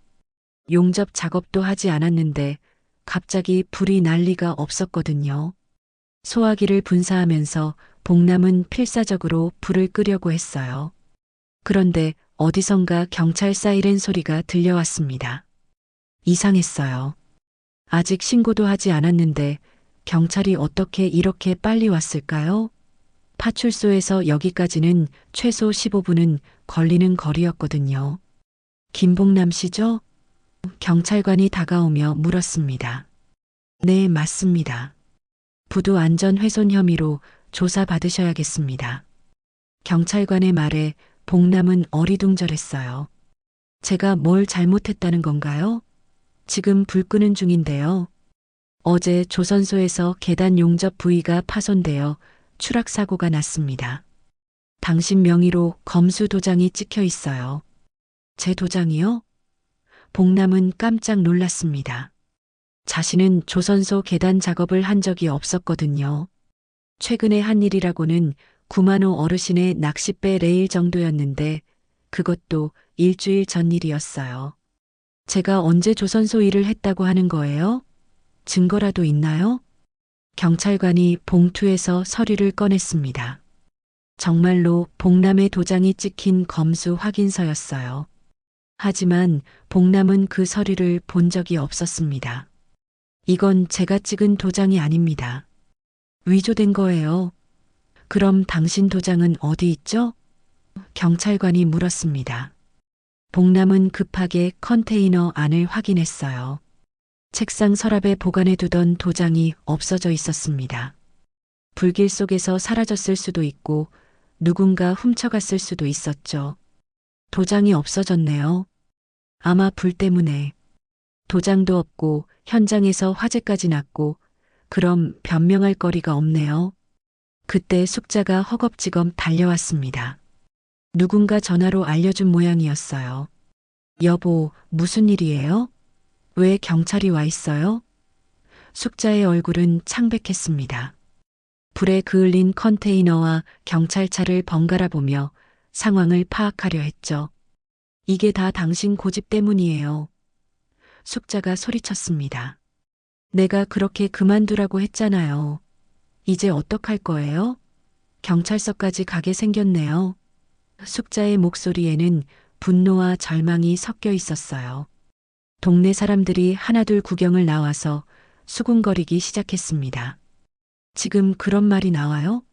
용접 작업도 하지 않았는데 갑자기 불이 날 리가 없었거든요. 소화기를 분사하면서 복남은 필사적으로 불을 끄려고 했어요. 그런데 어디선가 경찰 사이렌 소리가 들려왔습니다. 이상했어요. 아직 신고도 하지 않았는데 경찰이 어떻게 이렇게 빨리 왔을까요? 파출소에서 여기까지는 최소 15분은 걸리는 거리였거든요. 김복남 씨죠? 경찰관이 다가오며 물었습니다. 네, 맞습니다. 부두 안전 훼손 혐의로 조사받으셔야겠습니다. 경찰관의 말에 복남은 어리둥절했어요. 제가 뭘 잘못했다는 건가요? 지금 불 끄는 중인데요. 어제 조선소에서 계단 용접 부위가 파손되어 추락 사고가 났습니다. 당신 명의로 검수 도장이 찍혀 있어요. 제 도장이요? 복남은 깜짝 놀랐습니다. 자신은 조선소 계단 작업을 한 적이 없었거든요. 최근에 한 일이라고는 구만호 어르신의 낚싯배 레일 정도였는데 그것도 일주일 전 일이었어요. 제가 언제 조선소 일을 했다고 하는 거예요? 증거라도 있나요? 경찰관이 봉투에서 서류를 꺼냈습니다. 정말로 복남의 도장이 찍힌 검수 확인서였어요. 하지만 복남은 그 서류를 본 적이 없었습니다. 이건 제가 찍은 도장이 아닙니다. 위조된 거예요. 그럼 당신 도장은 어디 있죠? 경찰관이 물었습니다. 복남은 급하게 컨테이너 안을 확인했어요. 책상 서랍에 보관해두던 도장이 없어져 있었습니다. 불길 속에서 사라졌을 수도 있고 누군가 훔쳐갔을 수도 있었죠. 도장이 없어졌네요. 아마 불 때문에. 도장도 없고 현장에서 화재까지 났고 그럼 변명할 거리가 없네요. 그때 숙자가 허겁지겁 달려왔습니다. 누군가 전화로 알려준 모양이었어요. 여보, 무슨 일이에요? 왜 경찰이 와 있어요? 숙자의 얼굴은 창백했습니다. 불에 그을린 컨테이너와 경찰차를 번갈아 보며 상황을 파악하려 했죠. 이게 다 당신 고집 때문이에요. 숙자가 소리쳤습니다. 내가 그렇게 그만두라고 했잖아요. 이제 어떡할 거예요? 경찰서까지 가게 생겼네요. 숙자의 목소리에는 분노와 절망이 섞여 있었어요. 동네 사람들이 하나둘 구경을 나와서 수군거리기 시작했습니다. 지금 그런 말이 나와요?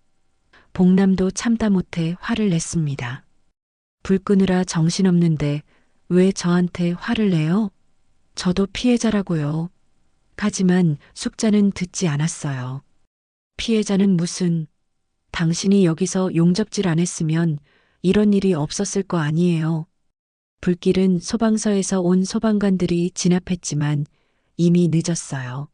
복남도 참다 못해 화를 냈습니다. 불 끄느라 정신없는데 왜 저한테 화를 내요? 저도 피해자라고요. 하지만 숙자는 듣지 않았어요. 피해자는 무슨, 당신이 여기서 용접질 안 했으면 이런 일이 없었을 거 아니에요. 불길은 소방서에서 온 소방관들이 진압했지만 이미 늦었어요.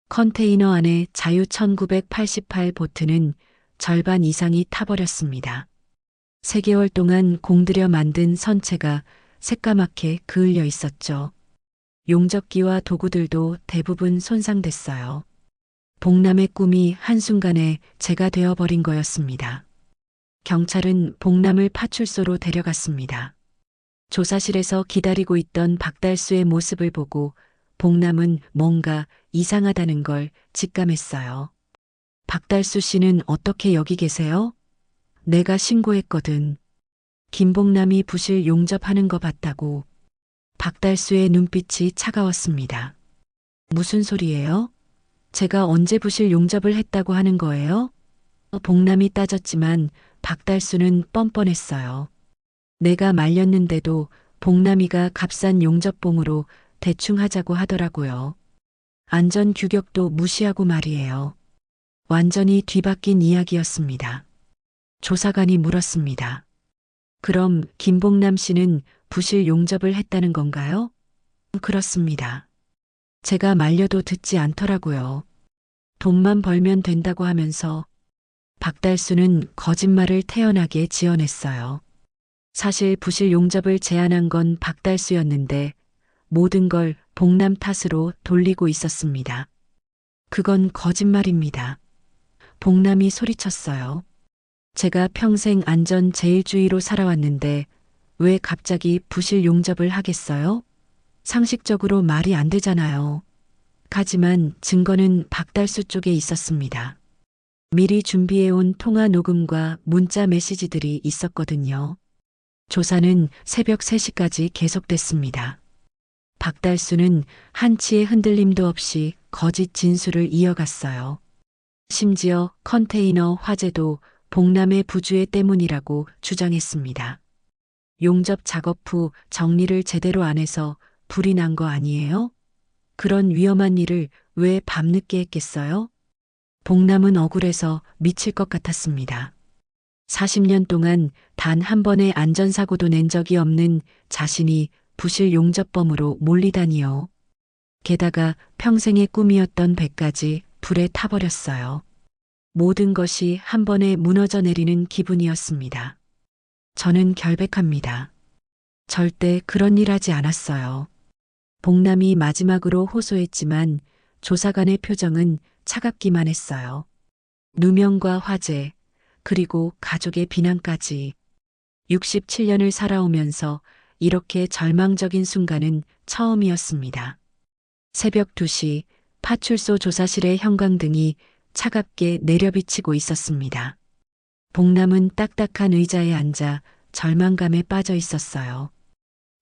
컨테이너 안에 자유 1988 보트는 절반 이상이 타버렸습니다. 3개월 동안 공들여 만든 선체가 새까맣게 그을려 있었죠. 용접기와 도구들도 대부분 손상됐어요. 복남의 꿈이 한순간에 제가 되어버린 거였습니다. 경찰은 복남을 파출소로 데려갔습니다. 조사실에서 기다리고 있던 박달수의 모습을 보고 복남은 뭔가 이상하다는 걸 직감했어요. 박달수 씨는 어떻게 여기 계세요? 내가 신고했거든. 김복남이 부실 용접하는 거 봤다고. 박달수의 눈빛이 차가웠습니다. 무슨 소리예요? 제가 언제 부실 용접을 했다고 하는 거예요? 복남이 따졌지만 박달수는 뻔뻔했어요. 내가 말렸는데도 복남이가 값싼 용접봉으로 대충 하자고 하더라고요. 안전 규격도 무시하고 말이에요. 완전히 뒤바뀐 이야기였습니다. 조사관이 물었습니다. 그럼 김복남 씨는 부실 용접을 했다는 건가요? 그렇습니다. 제가 말려도 듣지 않더라고요. 돈만 벌면 된다고 하면서. 박달수는 거짓말을 태연하게 지어냈어요. 사실 부실 용접을 제안한 건 박달수였는데 모든 걸 복남 탓으로 돌리고 있었습니다. 그건 거짓말입니다. 복남이 소리쳤어요. 제가 평생 안전 제일주의로 살아왔는데 왜 갑자기 부실 용접을 하겠어요? 상식적으로 말이 안 되잖아요. 하지만 증거는 박달수 쪽에 있었습니다. 미리 준비해온 통화 녹음과 문자 메시지들이 있었거든요. 조사는 새벽 3시까지 계속됐습니다. 박달수는 한치의 흔들림도 없이 거짓 진술을 이어갔어요. 심지어 컨테이너 화재도 복남의 부주의 때문이라고 주장했습니다. 용접 작업 후 정리를 제대로 안 해서 불이 난 거 아니에요? 그런 위험한 일을 왜 밤늦게 했겠어요? 복남은 억울해서 미칠 것 같았습니다. 40년 동안 단 한 번의 안전사고도 낸 적이 없는 자신이 부실 용접범으로 몰리다니요. 게다가 평생의 꿈이었던 배까지 불에 타버렸어요. 모든 것이 한 번에 무너져 내리는 기분이었습니다. 저는 결백합니다. 절대 그런 일 하지 않았어요. 봉남이 마지막으로 호소했지만 조사관의 표정은 차갑기만 했어요. 누명과 화재, 그리고 가족의 비난까지. 67년을 살아오면서 이렇게 절망적인 순간은 처음이었습니다. 새벽 2시 파출소 조사실의 형광등이 차갑게 내려비치고 있었습니다. 봉남은 딱딱한 의자에 앉아 절망감에 빠져 있었어요.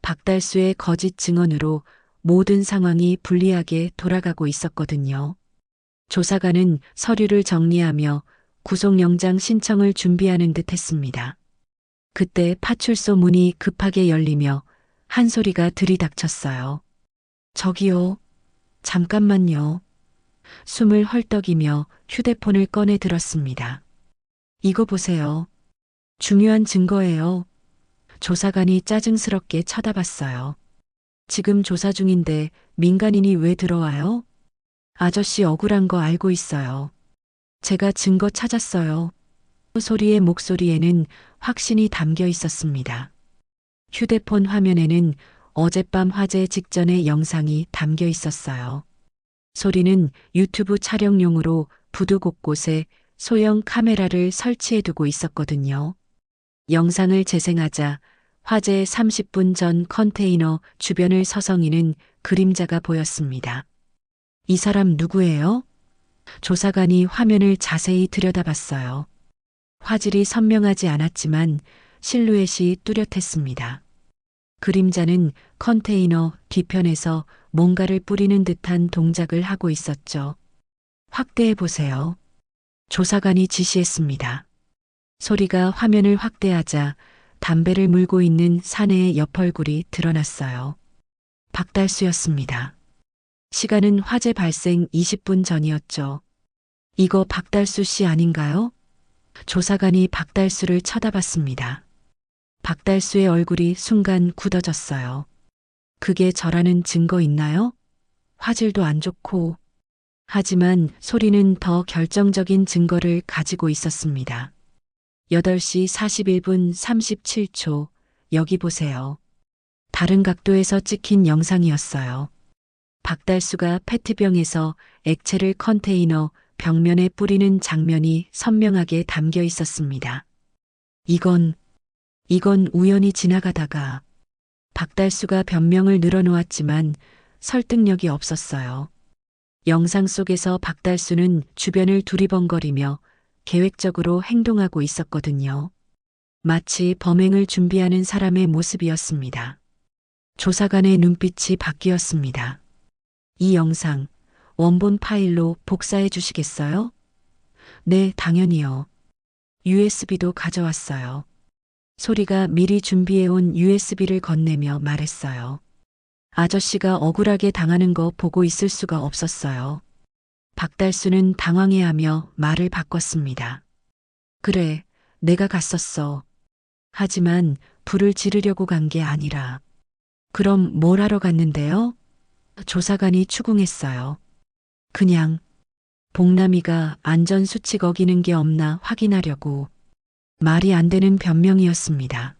박달수의 거짓 증언으로 모든 상황이 불리하게 돌아가고 있었거든요. 조사관은 서류를 정리하며 구속영장 신청을 준비하는 듯 했습니다. 그때 파출소 문이 급하게 열리며 한 소리가 들이닥쳤어요. 저기요. 잠깐만요. 숨을 헐떡이며 휴대폰을 꺼내 들었습니다. 이거 보세요. 중요한 증거예요. 조사관이 짜증스럽게 쳐다봤어요. 지금 조사 중인데 민간인이 왜 들어와요? 아저씨 억울한 거 알고 있어요. 제가 증거 찾았어요. 소리의 목소리에는 확신이 담겨 있었습니다. 휴대폰 화면에는 어젯밤 화재 직전의 영상이 담겨 있었어요. 소리는 유튜브 촬영용으로 부두 곳곳에 소형 카메라를 설치해 두고 있었거든요. 영상을 재생하자 화재 30분 전 컨테이너 주변을 서성이는 그림자가 보였습니다. 이 사람 누구예요? 조사관이 화면을 자세히 들여다봤어요. 화질이 선명하지 않았지만 실루엣이 뚜렷했습니다. 그림자는 컨테이너 뒤편에서 뭔가를 뿌리는 듯한 동작을 하고 있었죠. 확대해 보세요. 조사관이 지시했습니다. 소리가 화면을 확대하자 담배를 물고 있는 사내의 옆얼굴이 드러났어요. 박달수였습니다. 시간은 화재 발생 20분 전이었죠. 이거 박달수 씨 아닌가요? 조사관이 박달수를 쳐다봤습니다. 박달수의 얼굴이 순간 굳어졌어요. 그게 저라는 증거 있나요? 화질도 안 좋고. 하지만 소리는 더 결정적인 증거를 가지고 있었습니다. 8시 41분 37초, 여기 보세요. 다른 각도에서 찍힌 영상이었어요. 박달수가 페트병에서 액체를 컨테이너 벽면에 뿌리는 장면이 선명하게 담겨 있었습니다. 이건 우연히 지나가다가. 박달수가 변명을 늘어놓았지만 설득력이 없었어요. 영상 속에서 박달수는 주변을 두리번거리며 계획적으로 행동하고 있었거든요. 마치 범행을 준비하는 사람의 모습이었습니다. 조사관의 눈빛이 바뀌었습니다. 이 영상, 원본 파일로 복사해 주시겠어요? 네, 당연히요. USB도 가져왔어요. 소리가 미리 준비해온 USB를 건네며 말했어요. 아저씨가 억울하게 당하는 거 보고 있을 수가 없었어요. 박달수는 당황해하며 말을 바꿨습니다. 그래, 내가 갔었어. 하지만 불을 지르려고 간 게 아니라. 그럼 뭘 하러 갔는데요? 조사관이 추궁했어요. 그냥 봉남이가 안전수칙 어기는 게 없나 확인하려고. 말이 안 되는 변명이었습니다.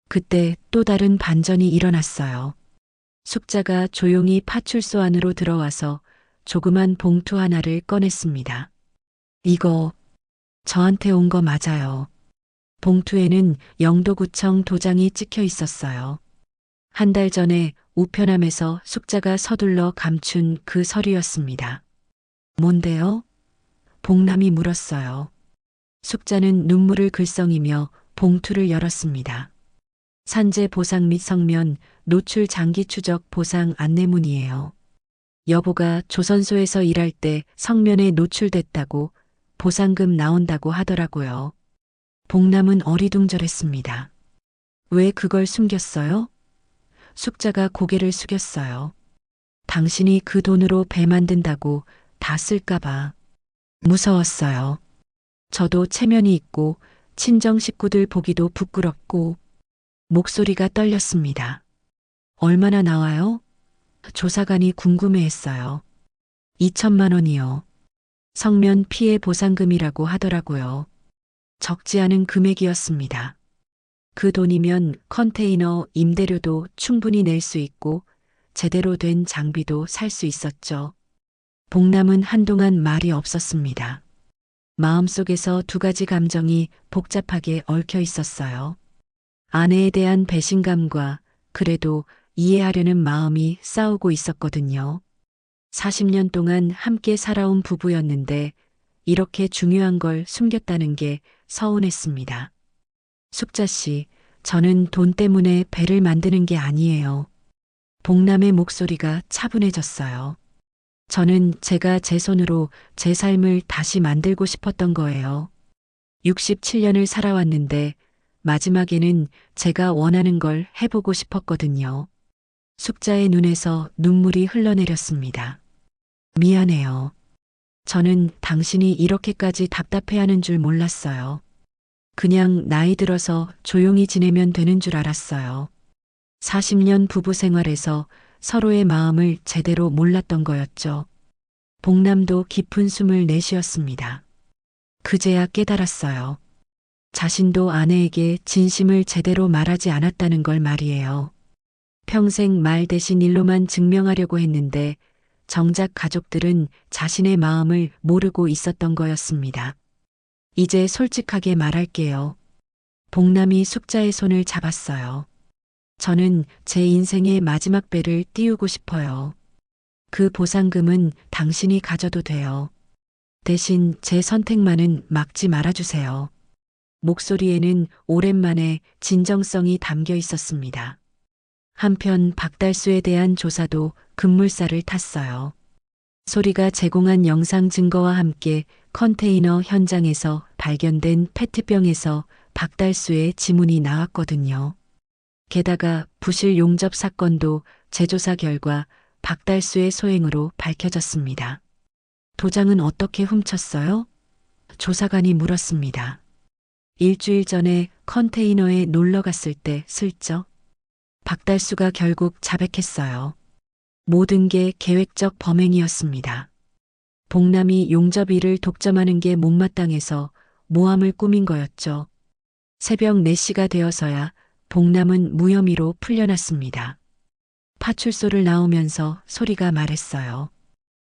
그때 또 다른 반전이 일어났어요. 숙자가 조용히 파출소 안으로 들어와서 조그만 봉투 하나를 꺼냈습니다. 이거 저한테 온 거 맞아요. 봉투에는 영도구청 도장이 찍혀 있었어요. 한 달 전에 우편함에서 숙자가 서둘러 감춘 그 서류였습니다. 뭔데요? 봉남이 물었어요. 숙자는 눈물을 글썽이며 봉투를 열었습니다. 산재 보상 및 성면, 노출 장기 추적 보상 안내문이에요. 여보가 조선소에서 일할 때 성면에 노출됐다고 보상금 나온다고 하더라고요. 봉남은 어리둥절했습니다. 왜 그걸 숨겼어요? 숙자가 고개를 숙였어요. 당신이 그 돈으로 배 만든다고 다 쓸까봐. 무서웠어요. 저도 체면이 있고 친정 식구들 보기도 부끄럽고. 목소리가 떨렸습니다. 얼마나 나와요? 조사관이 궁금해했어요. 2천만 원이요. 성면 피해 보상금이라고 하더라고요. 적지 않은 금액이었습니다. 그 돈이면 컨테이너 임대료도 충분히 낼 수 있고 제대로 된 장비도 살 수 있었죠. 복남은 한동안 말이 없었습니다. 마음속에서 두 가지 감정이 복잡하게 얽혀 있었어요. 아내에 대한 배신감과 그래도 이해하려는 마음이 싸우고 있었거든요. 40년 동안 함께 살아온 부부였는데 이렇게 중요한 걸 숨겼다는 게 서운했습니다. 숙자 씨, 저는 돈 때문에 배를 만드는 게 아니에요. 복남의 목소리가 차분해졌어요. 저는 제가 제 손으로 제 삶을 다시 만들고 싶었던 거예요. 67년을 살아왔는데 마지막에는 제가 원하는 걸 해보고 싶었거든요. 숙자의 눈에서 눈물이 흘러내렸습니다. 미안해요. 저는 당신이 이렇게까지 답답해하는 줄 몰랐어요. 그냥 나이 들어서 조용히 지내면 되는 줄 알았어요. 40년 부부 생활에서 서로의 마음을 제대로 몰랐던 거였죠. 복남도 깊은 숨을 내쉬었습니다. 그제야 깨달았어요. 자신도 아내에게 진심을 제대로 말하지 않았다는 걸 말이에요. 평생 말 대신 일로만 증명하려고 했는데 정작 가족들은 자신의 마음을 모르고 있었던 거였습니다. 이제 솔직하게 말할게요. 복남이 숙자의 손을 잡았어요. 저는 제 인생의 마지막 배를 띄우고 싶어요. 그 보상금은 당신이 가져도 돼요. 대신 제 선택만은 막지 말아주세요. 목소리에는 오랜만에 진정성이 담겨 있었습니다. 한편 박달수에 대한 조사도 급물살을 탔어요. 소리가 제공한 영상 증거와 함께 컨테이너 현장에서 발견된 페트병에서 박달수의 지문이 나왔거든요. 게다가 부실 용접 사건도 재조사 결과 박달수의 소행으로 밝혀졌습니다. 도장은 어떻게 훔쳤어요? 조사관이 물었습니다. 일주일 전에 컨테이너에 놀러 갔을 때 슬쩍 박달수가 결국 자백했어요. 모든 게 계획적 범행이었습니다. 복남이 용접일을 독점하는 게 못마땅해서 모함을 꾸민 거였죠. 새벽 4시가 되어서야 복남은 무혐의로 풀려났습니다. 파출소를 나오면서 소리가 말했어요.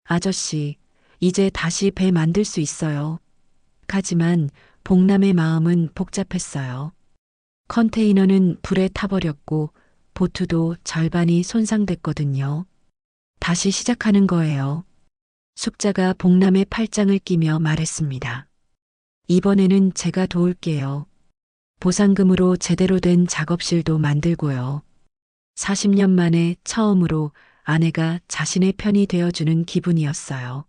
아저씨, 이제 다시 배 만들 수 있어요. 하지만 복남의 마음은 복잡했어요. 컨테이너는 불에 타버렸고 보트도 절반이 손상됐거든요. 다시 시작하는 거예요. 숙자가 복남의 팔짱을 끼며 말했습니다. 이번에는 제가 도울게요. 보상금으로 제대로 된 작업실도 만들고요. 40년 만에 처음으로 아내가 자신의 편이 되어주는 기분이었어요.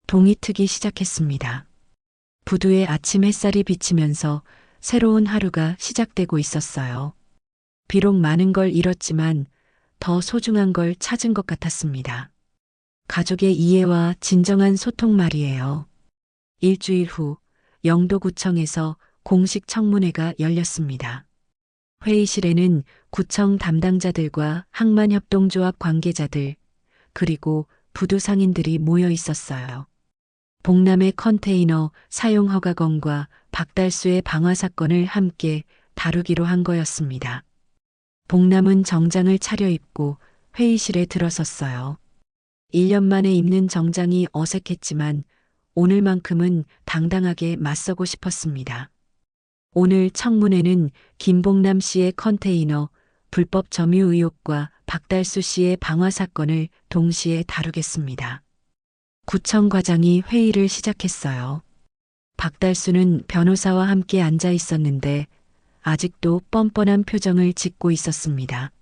동이 트기 시작했습니다. 부두에 아침 햇살이 비치면서 새로운 하루가 시작되고 있었어요. 비록 많은 걸 잃었지만 더 소중한 걸 찾은 것 같았습니다. 가족의 이해와 진정한 소통 말이에요. 일주일 후 영도구청에서 공식 청문회가 열렸습니다. 회의실에는 구청 담당자들과 항만협동조합 관계자들, 그리고 부두 상인들이 모여 있었어요. 복남의 컨테이너 사용 허가건과 박달수의 방화 사건을 함께 다루기로 한 거였습니다. 복남은 정장을 차려입고 회의실에 들어섰어요. 1년 만에 입는 정장이 어색했지만 오늘만큼은 당당하게 맞서고 싶었습니다. 오늘 청문회는 김복남 씨의 컨테이너 불법 점유 의혹과 박달수 씨의 방화 사건을 동시에 다루겠습니다. 구청 과장이 회의를 시작했어요. 박달수는 변호사와 함께 앉아 있었는데 아직도 뻔뻔한 표정을 짓고 있었습니다.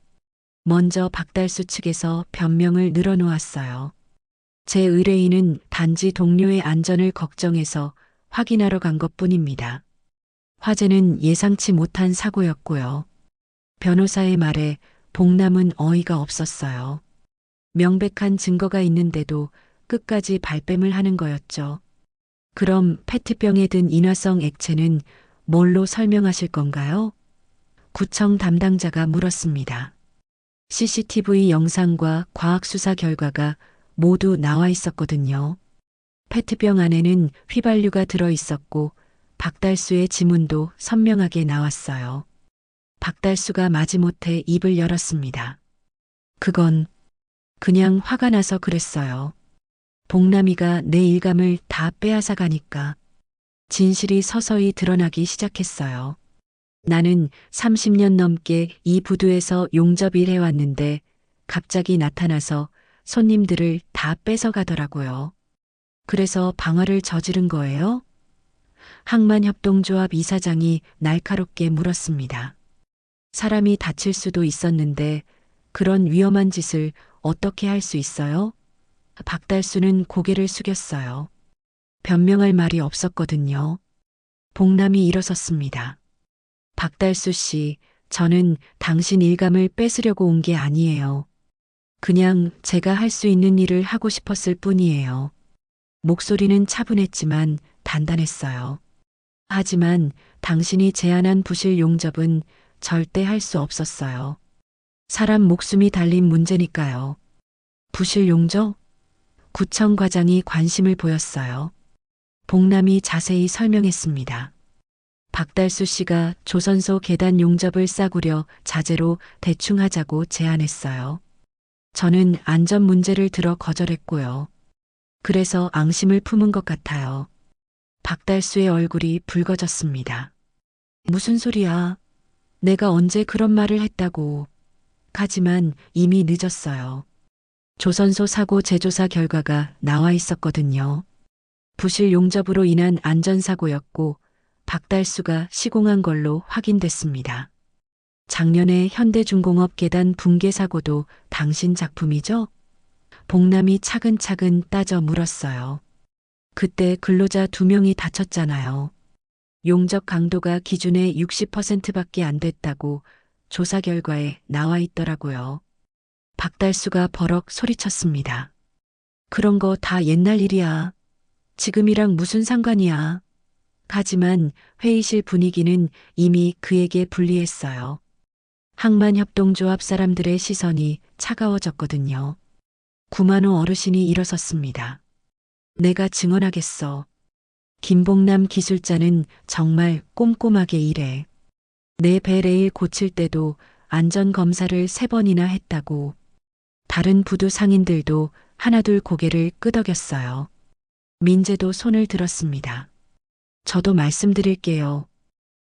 먼저 박달수 측에서 변명을 늘어놓았어요. 제 의뢰인은 단지 동료의 안전을 걱정해서 확인하러 간 것뿐입니다. 화재는 예상치 못한 사고였고요. 변호사의 말에 복남은 어이가 없었어요. 명백한 증거가 있는데도 끝까지 발뺌을 하는 거였죠. 그럼 페트병에 든 인화성 액체는 뭘로 설명하실 건가요? 구청 담당자가 물었습니다. CCTV 영상과 과학수사 결과가 모두 나와 있었거든요. 페트병 안에는 휘발유가 들어 있었고 박달수의 지문도 선명하게 나왔어요. 박달수가 마지못해 입을 열었습니다. 그건 그냥 화가 나서 그랬어요. 복남이가 내 일감을 다 빼앗아 가니까. 진실이 서서히 드러나기 시작했어요. 나는 30년 넘게 이 부두에서 용접 일해왔는데 갑자기 나타나서 손님들을 다 뺏어가더라고요. 그래서 방화를 저지른 거예요? 항만협동조합 이사장이 날카롭게 물었습니다. 사람이 다칠 수도 있었는데 그런 위험한 짓을 어떻게 할 수 있어요? 박달수는 고개를 숙였어요. 변명할 말이 없었거든요. 복남이 일어섰습니다. 박달수 씨, 저는 당신 일감을 뺏으려고 온 게 아니에요. 그냥 제가 할 수 있는 일을 하고 싶었을 뿐이에요. 목소리는 차분했지만 단단했어요. 하지만 당신이 제안한 부실 용접은 절대 할 수 없었어요. 사람 목숨이 달린 문제니까요. 부실 용접? 구청 과장이 관심을 보였어요. 복남이 자세히 설명했습니다. 박달수 씨가 조선소 계단 용접을 싸구려 자재로 대충 하자고 제안했어요. 저는 안전 문제를 들어 거절했고요. 그래서 앙심을 품은 것 같아요. 박달수의 얼굴이 붉어졌습니다. 무슨 소리야? 내가 언제 그런 말을 했다고. 하지만 이미 늦었어요. 조선소 사고 재조사 결과가 나와 있었거든요. 부실 용접으로 인한 안전사고였고 박달수가 시공한 걸로 확인됐습니다. 작년에 현대중공업 계단 붕괴 사고도 당신 작품이죠? 복남이 차근차근 따져 물었어요. 그때 근로자 2명이 다쳤잖아요. 용접 강도가 기준의 60%밖에 안 됐다고 조사 결과에 나와 있더라고요. 박달수가 버럭 소리쳤습니다. 그런 거 다 옛날 일이야. 지금이랑 무슨 상관이야. 하지만 회의실 분위기는 이미 그에게 불리했어요. 항만협동조합 사람들의 시선이 차가워졌거든요. 구만호 어르신이 일어섰습니다. 내가 증언하겠어. 김복남 기술자는 정말 꼼꼼하게 일해. 내 배 레일 고칠 때도 안전검사를 3번이나 했다고. 다른 부두 상인들도 하나둘 고개를 끄덕였어요. 민재도 손을 들었습니다. 저도 말씀드릴게요.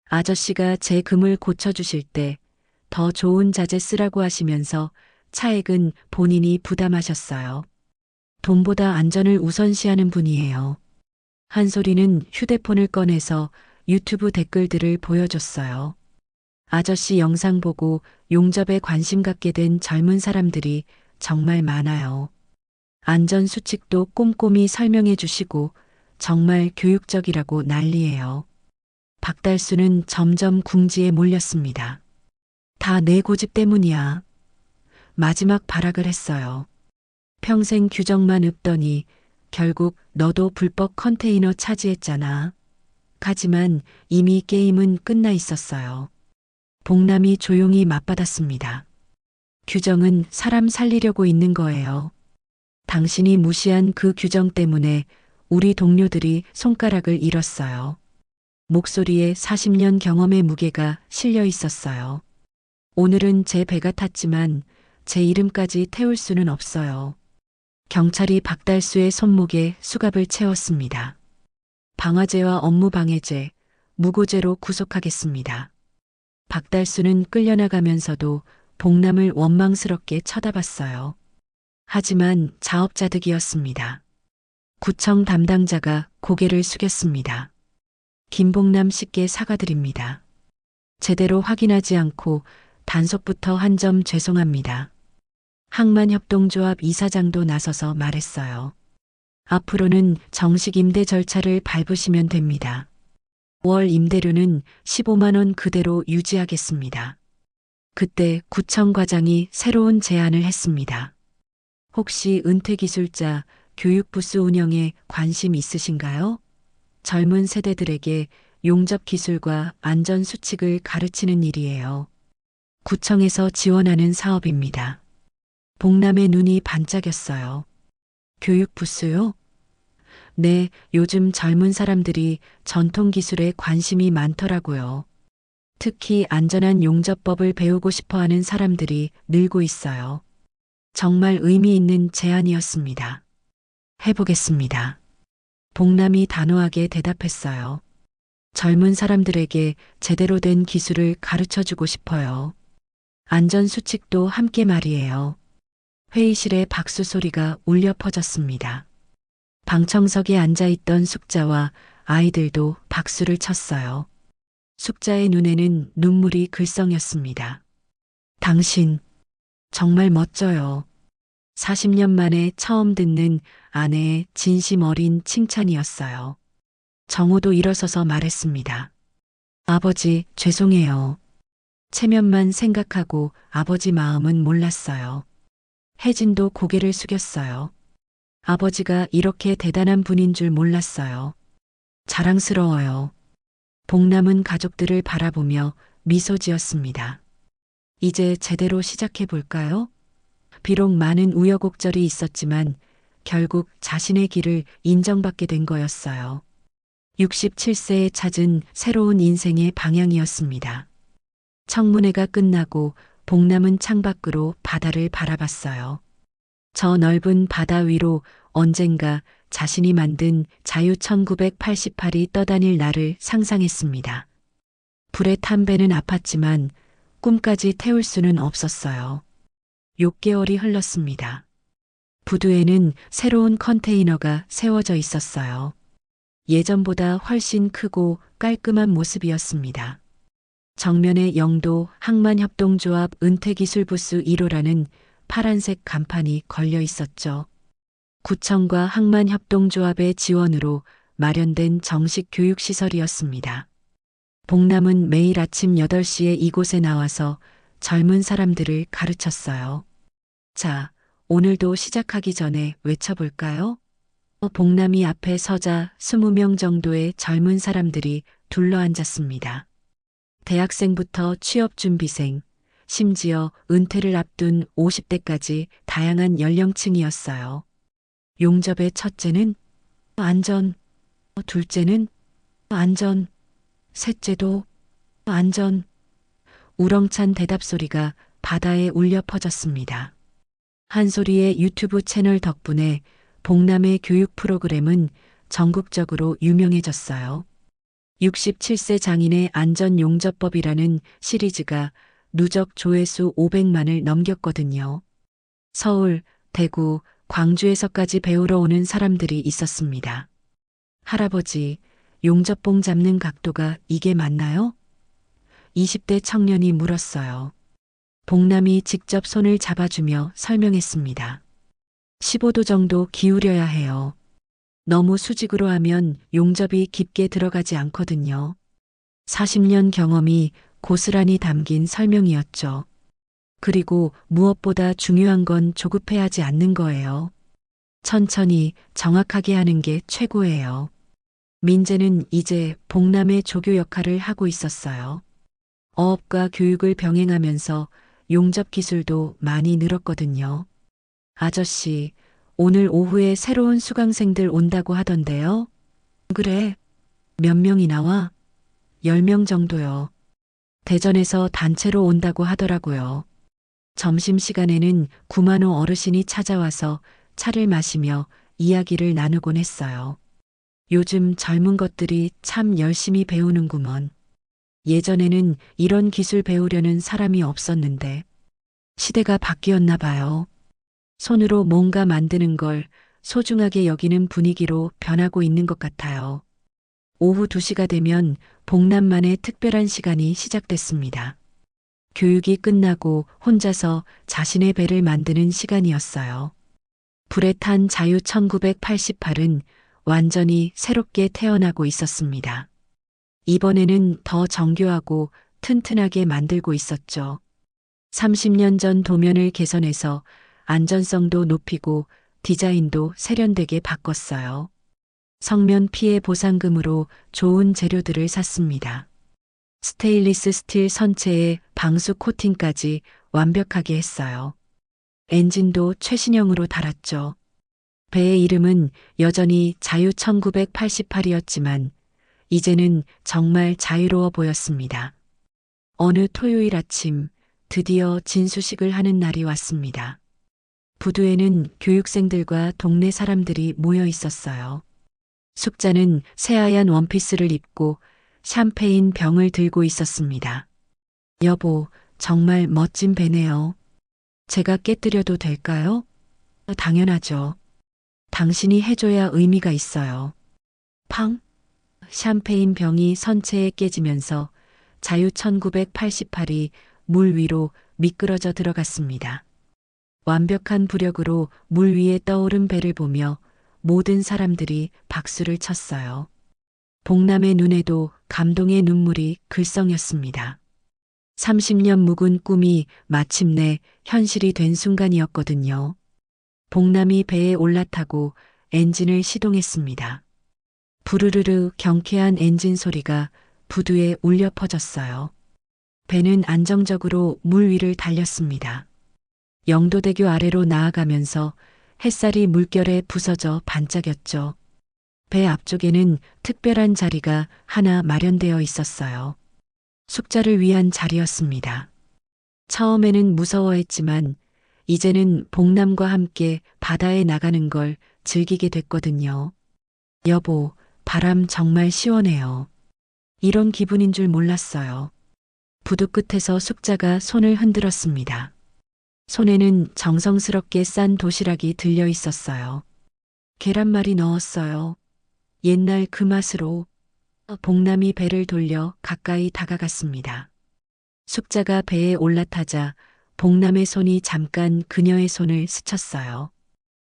아저씨가 제 금을 고쳐주실 때 더 좋은 자재 쓰라고 하시면서 차액은 본인이 부담하셨어요. 돈보다 안전을 우선시하는 분이에요. 한소리는 휴대폰을 꺼내서 유튜브 댓글들을 보여줬어요. 아저씨 영상 보고 용접에 관심 갖게 된 젊은 사람들이 정말 많아요. 안전 수칙도 꼼꼼히 설명해 주시고 정말 교육적이라고 난리예요. 박달수는 점점 궁지에 몰렸습니다. 다 내 고집 때문이야. 마지막 발악을 했어요. 평생 규정만 읊더니 결국 너도 불법 컨테이너 차지했잖아. 하지만 이미 게임은 끝나 있었어요. 복남이 조용히 맞받았습니다. 규정은 사람 살리려고 있는 거예요. 당신이 무시한 그 규정 때문에 우리 동료들이 손가락을 잃었어요. 목소리에 40년 경험의 무게가 실려 있었어요. 오늘은 제 배가 탔지만 제 이름까지 태울 수는 없어요. 경찰이 박달수의 손목에 수갑을 채웠습니다. 방화죄와 업무방해죄, 무고죄로 구속하겠습니다. 박달수는 끌려나가면서도 복남을 원망스럽게 쳐다봤어요. 하지만 자업자득이었습니다. 구청 담당자가 고개를 숙였습니다. 김복남 씨께 사과드립니다. 제대로 확인하지 않고 단속부터 한 점 죄송합니다. 항만협동조합 이사장도 나서서 말했어요. 앞으로는 정식 임대 절차를 밟으시면 됩니다. 월 임대료는 15만 원 그대로 유지하겠습니다. 그때 구청 과장이 새로운 제안을 했습니다. 혹시 은퇴기술자 교육부스 운영에 관심 있으신가요? 젊은 세대들에게 용접 기술과 안전 수칙을 가르치는 일이에요. 구청에서 지원하는 사업입니다. 복남의 눈이 반짝였어요. 교육부스요? 네, 요즘 젊은 사람들이 전통 기술에 관심이 많더라고요. 특히 안전한 용접법을 배우고 싶어 하는 사람들이 늘고 있어요. 정말 의미 있는 제안이었습니다. 해보겠습니다. 복남이 단호하게 대답했어요. 젊은 사람들에게 제대로 된 기술을 가르쳐 주고 싶어요. 안전수칙도 함께 말이에요. 회의실에 박수 소리가 울려 퍼졌습니다. 방청석에 앉아있던 숙자와 아이들도 박수를 쳤어요. 숙자의 눈에는 눈물이 글썽였습니다. 당신, 정말 멋져요. 40년 만에 처음 듣는 아내의 진심 어린 칭찬이었어요. 정호도 일어서서 말했습니다. 아버지, 죄송해요. 체면만 생각하고 아버지 마음은 몰랐어요. 혜진도 고개를 숙였어요. 아버지가 이렇게 대단한 분인 줄 몰랐어요. 자랑스러워요. 복남은 가족들을 바라보며 미소 지었습니다. 이제 제대로 시작해 볼까요? 비록 많은 우여곡절이 있었지만 결국 자신의 길을 인정받게 된 거였어요. 67세에 찾은 새로운 인생의 방향이었습니다. 청문회가 끝나고 복남은 창밖으로 바다를 바라봤어요. 저 넓은 바다 위로 언젠가 자신이 만든 자유 1988이 떠다닐 날을 상상했습니다. 불에 탄 배는 아팠지만 꿈까지 태울 수는 없었어요. 6개월이 흘렀습니다. 부두에는 새로운 컨테이너가 세워져 있었어요. 예전보다 훨씬 크고 깔끔한 모습이었습니다. 정면에 영도 항만협동조합 은퇴기술부스 1호라는 파란색 간판이 걸려 있었죠. 구청과 항만협동조합의 지원으로 마련된 정식 교육시설이었습니다. 복남은 매일 아침 8시에 이곳에 나와서 젊은 사람들을 가르쳤어요. 자, 오늘도 시작하기 전에 외쳐볼까요? 복남이 앞에 서자 20명 정도의 젊은 사람들이 둘러앉았습니다. 대학생부터 취업준비생, 심지어 은퇴를 앞둔 50대까지 다양한 연령층이었어요. 용접의 첫째는 안전, 둘째는 안전, 셋째도 안전. 우렁찬 대답 소리가 바다에 울려 퍼졌습니다. 한소리의 유튜브 채널 덕분에 복남의 교육 프로그램은 전국적으로 유명해졌어요. 67세 장인의 안전용접법이라는 시리즈가 누적 조회수 500만을 넘겼거든요. 서울, 대구, 광주에서까지 배우러 오는 사람들이 있었습니다. 할아버지, 용접봉 잡는 각도가 이게 맞나요? 20대 청년이 물었어요. 복남이 직접 손을 잡아주며 설명했습니다. 15도 정도 기울여야 해요. 너무 수직으로 하면 용접이 깊게 들어가지 않거든요. 40년 경험이 고스란히 담긴 설명이었죠. 그리고 무엇보다 중요한 건 조급해하지 않는 거예요. 천천히 정확하게 하는 게 최고예요. 민재는 이제 복남의 조교 역할을 하고 있었어요. 어업과 교육을 병행하면서 용접 기술도 많이 늘었거든요. 아저씨, 오늘 오후에 새로운 수강생들 온다고 하던데요. 그래. 몇 명이 나와? 10명 정도요. 대전에서 단체로 온다고 하더라고요. 점심시간에는 구만호 어르신이 찾아와서 차를 마시며 이야기를 나누곤 했어요. 요즘 젊은 것들이 참 열심히 배우는구먼. 예전에는 이런 기술 배우려는 사람이 없었는데 시대가 바뀌었나 봐요. 손으로 뭔가 만드는 걸 소중하게 여기는 분위기로 변하고 있는 것 같아요. 오후 2시가 되면 복남만의 특별한 시간이 시작됐습니다. 교육이 끝나고 혼자서 자신의 배를 만드는 시간이었어요. 불에 탄 자유 1988은 완전히 새롭게 태어나고 있었습니다. 이번에는 더 정교하고 튼튼하게 만들고 있었죠. 30년 전 도면을 개선해서 안전성도 높이고 디자인도 세련되게 바꿨어요. 성면 피해 보상금으로 좋은 재료들을 샀습니다. 스테인리스 스틸 선체에 방수 코팅까지 완벽하게 했어요. 엔진도 최신형으로 달았죠. 배의 이름은 여전히 자유 1988이었지만 이제는 정말 자유로워 보였습니다. 어느 토요일 아침 드디어 진수식을 하는 날이 왔습니다. 부두에는 교육생들과 동네 사람들이 모여 있었어요. 숙자는 새하얀 원피스를 입고 샴페인 병을 들고 있었습니다. 여보, 정말 멋진 배네요. 제가 깨뜨려도 될까요? 당연하죠. 당신이 해줘야 의미가 있어요. 팡! 샴페인 병이 선체에 깨지면서 자유 1988이 물 위로 미끄러져 들어갔습니다. 완벽한 부력으로 물 위에 떠오른 배를 보며 모든 사람들이 박수를 쳤어요. 복남의 눈에도 감동의 눈물이 글썽였습니다. 30년 묵은 꿈이 마침내 현실이 된 순간이었거든요. 복남이 배에 올라타고 엔진을 시동했습니다. 부르르르 경쾌한 엔진 소리가 부두에 울려 퍼졌어요. 배는 안정적으로 물 위를 달렸습니다. 영도대교 아래로 나아가면서 햇살이 물결에 부서져 반짝였죠. 배 앞쪽에는 특별한 자리가 하나 마련되어 있었어요. 숙자를 위한 자리였습니다. 처음에는 무서워했지만 이제는 복남과 함께 바다에 나가는 걸 즐기게 됐거든요. 여보, 바람 정말 시원해요. 이런 기분인 줄 몰랐어요. 부두 끝에서 숙자가 손을 흔들었습니다. 손에는 정성스럽게 싼 도시락이 들려 있었어요. 계란말이 넣었어요. 옛날 그 맛으로. 복남이 배를 돌려 가까이 다가갔습니다. 숙자가 배에 올라타자 복남의 손이 잠깐 그녀의 손을 스쳤어요.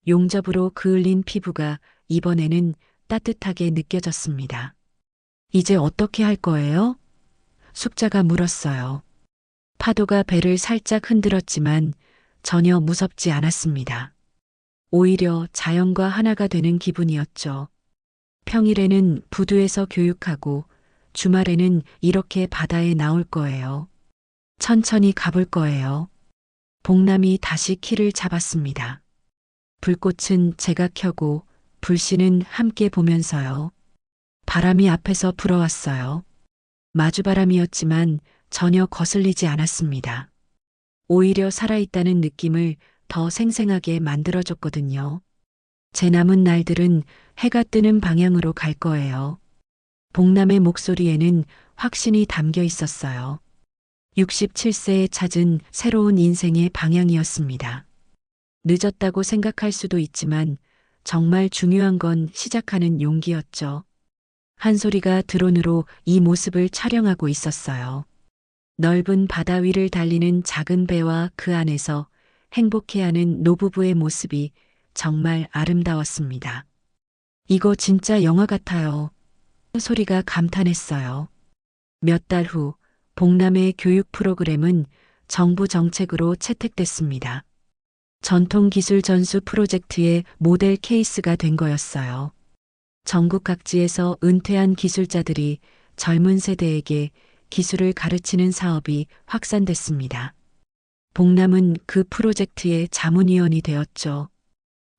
용접으로 그을린 피부가 이번에는 따뜻하게 느껴졌습니다. 이제 어떻게 할 거예요? 숙자가 물었어요. 파도가 배를 살짝 흔들었지만 전혀 무섭지 않았습니다. 오히려 자연과 하나가 되는 기분이었죠. 평일에는 부두에서 교육하고 주말에는 이렇게 바다에 나올 거예요. 천천히 가볼 거예요. 복남이 다시 키를 잡았습니다. 불꽃은 제가 켜고 불씨는 함께 보면서요. 바람이 앞에서 불어왔어요. 마주바람이었지만 전혀 거슬리지 않았습니다. 오히려 살아있다는 느낌을 더 생생하게 만들어줬거든요. 제 남은 날들은 해가 뜨는 방향으로 갈 거예요. 복남의 목소리에는 확신이 담겨 있었어요. 67세에 찾은 새로운 인생의 방향이었습니다. 늦었다고 생각할 수도 있지만 정말 중요한 건 시작하는 용기였죠. 한 소리가 드론으로 이 모습을 촬영하고 있었어요. 넓은 바다 위를 달리는 작은 배와 그 안에서 행복해하는 노부부의 모습이 정말 아름다웠습니다. 이거 진짜 영화 같아요. 소리가 감탄했어요. 몇 달 후 복남의 교육 프로그램은 정부 정책으로 채택됐습니다. 전통기술 전수 프로젝트의 모델 케이스가 된 거였어요. 전국 각지에서 은퇴한 기술자들이 젊은 세대에게 기술을 가르치는 사업이 확산됐습니다. 복남은 그 프로젝트의 자문위원이 되었죠.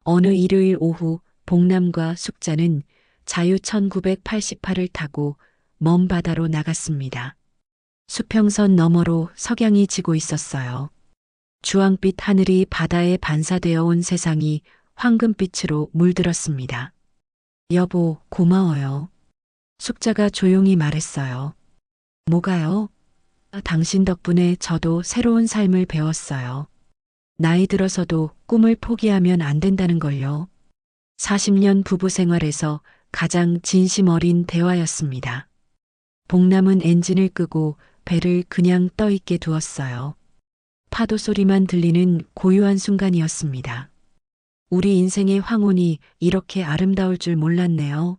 어느 일요일 오후 복남과 숙자는 자유 1988을 타고 먼 바다로 나갔습니다. 수평선 너머로 석양이 지고 있었어요. 주황빛 하늘이 바다에 반사되어 온 세상이 황금빛으로 물들었습니다. 여보, 고마워요. 숙자가 조용히 말했어요. 뭐가요? 당신 덕분에 저도 새로운 삶을 배웠어요. 나이 들어서도 꿈을 포기하면 안 된다는 걸요. 40년 부부 생활에서 가장 진심 어린 대화였습니다. 복남은 엔진을 끄고 배를 그냥 떠 있게 두었어요. 파도 소리만 들리는 고요한 순간이었습니다. 우리 인생의 황혼이 이렇게 아름다울 줄 몰랐네요.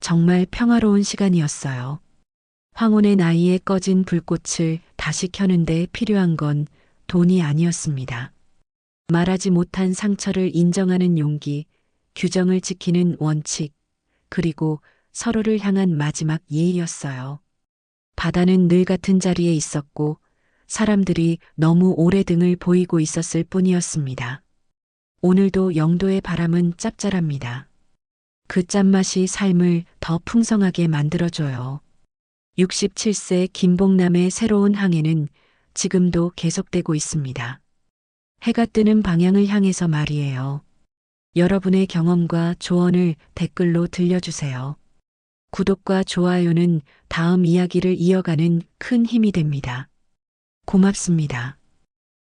정말 평화로운 시간이었어요. 황혼의 나이에 꺼진 불꽃을 다시 켜는데 필요한 건 돈이 아니었습니다. 말하지 못한 상처를 인정하는 용기, 규정을 지키는 원칙, 그리고 서로를 향한 마지막 예의였어요. 바다는 늘 같은 자리에 있었고 사람들이 너무 오래 등을 보이고 있었을 뿐이었습니다. 오늘도 영도의 바람은 짭짤합니다. 그 짠맛이 삶을 더 풍성하게 만들어줘요. 67세 김복남의 새로운 항해는 지금도 계속되고 있습니다. 해가 뜨는 방향을 향해서 말이에요. 여러분의 경험과 조언을 댓글로 들려주세요. 구독과 좋아요는 다음 이야기를 이어가는 큰 힘이 됩니다. 고맙습니다.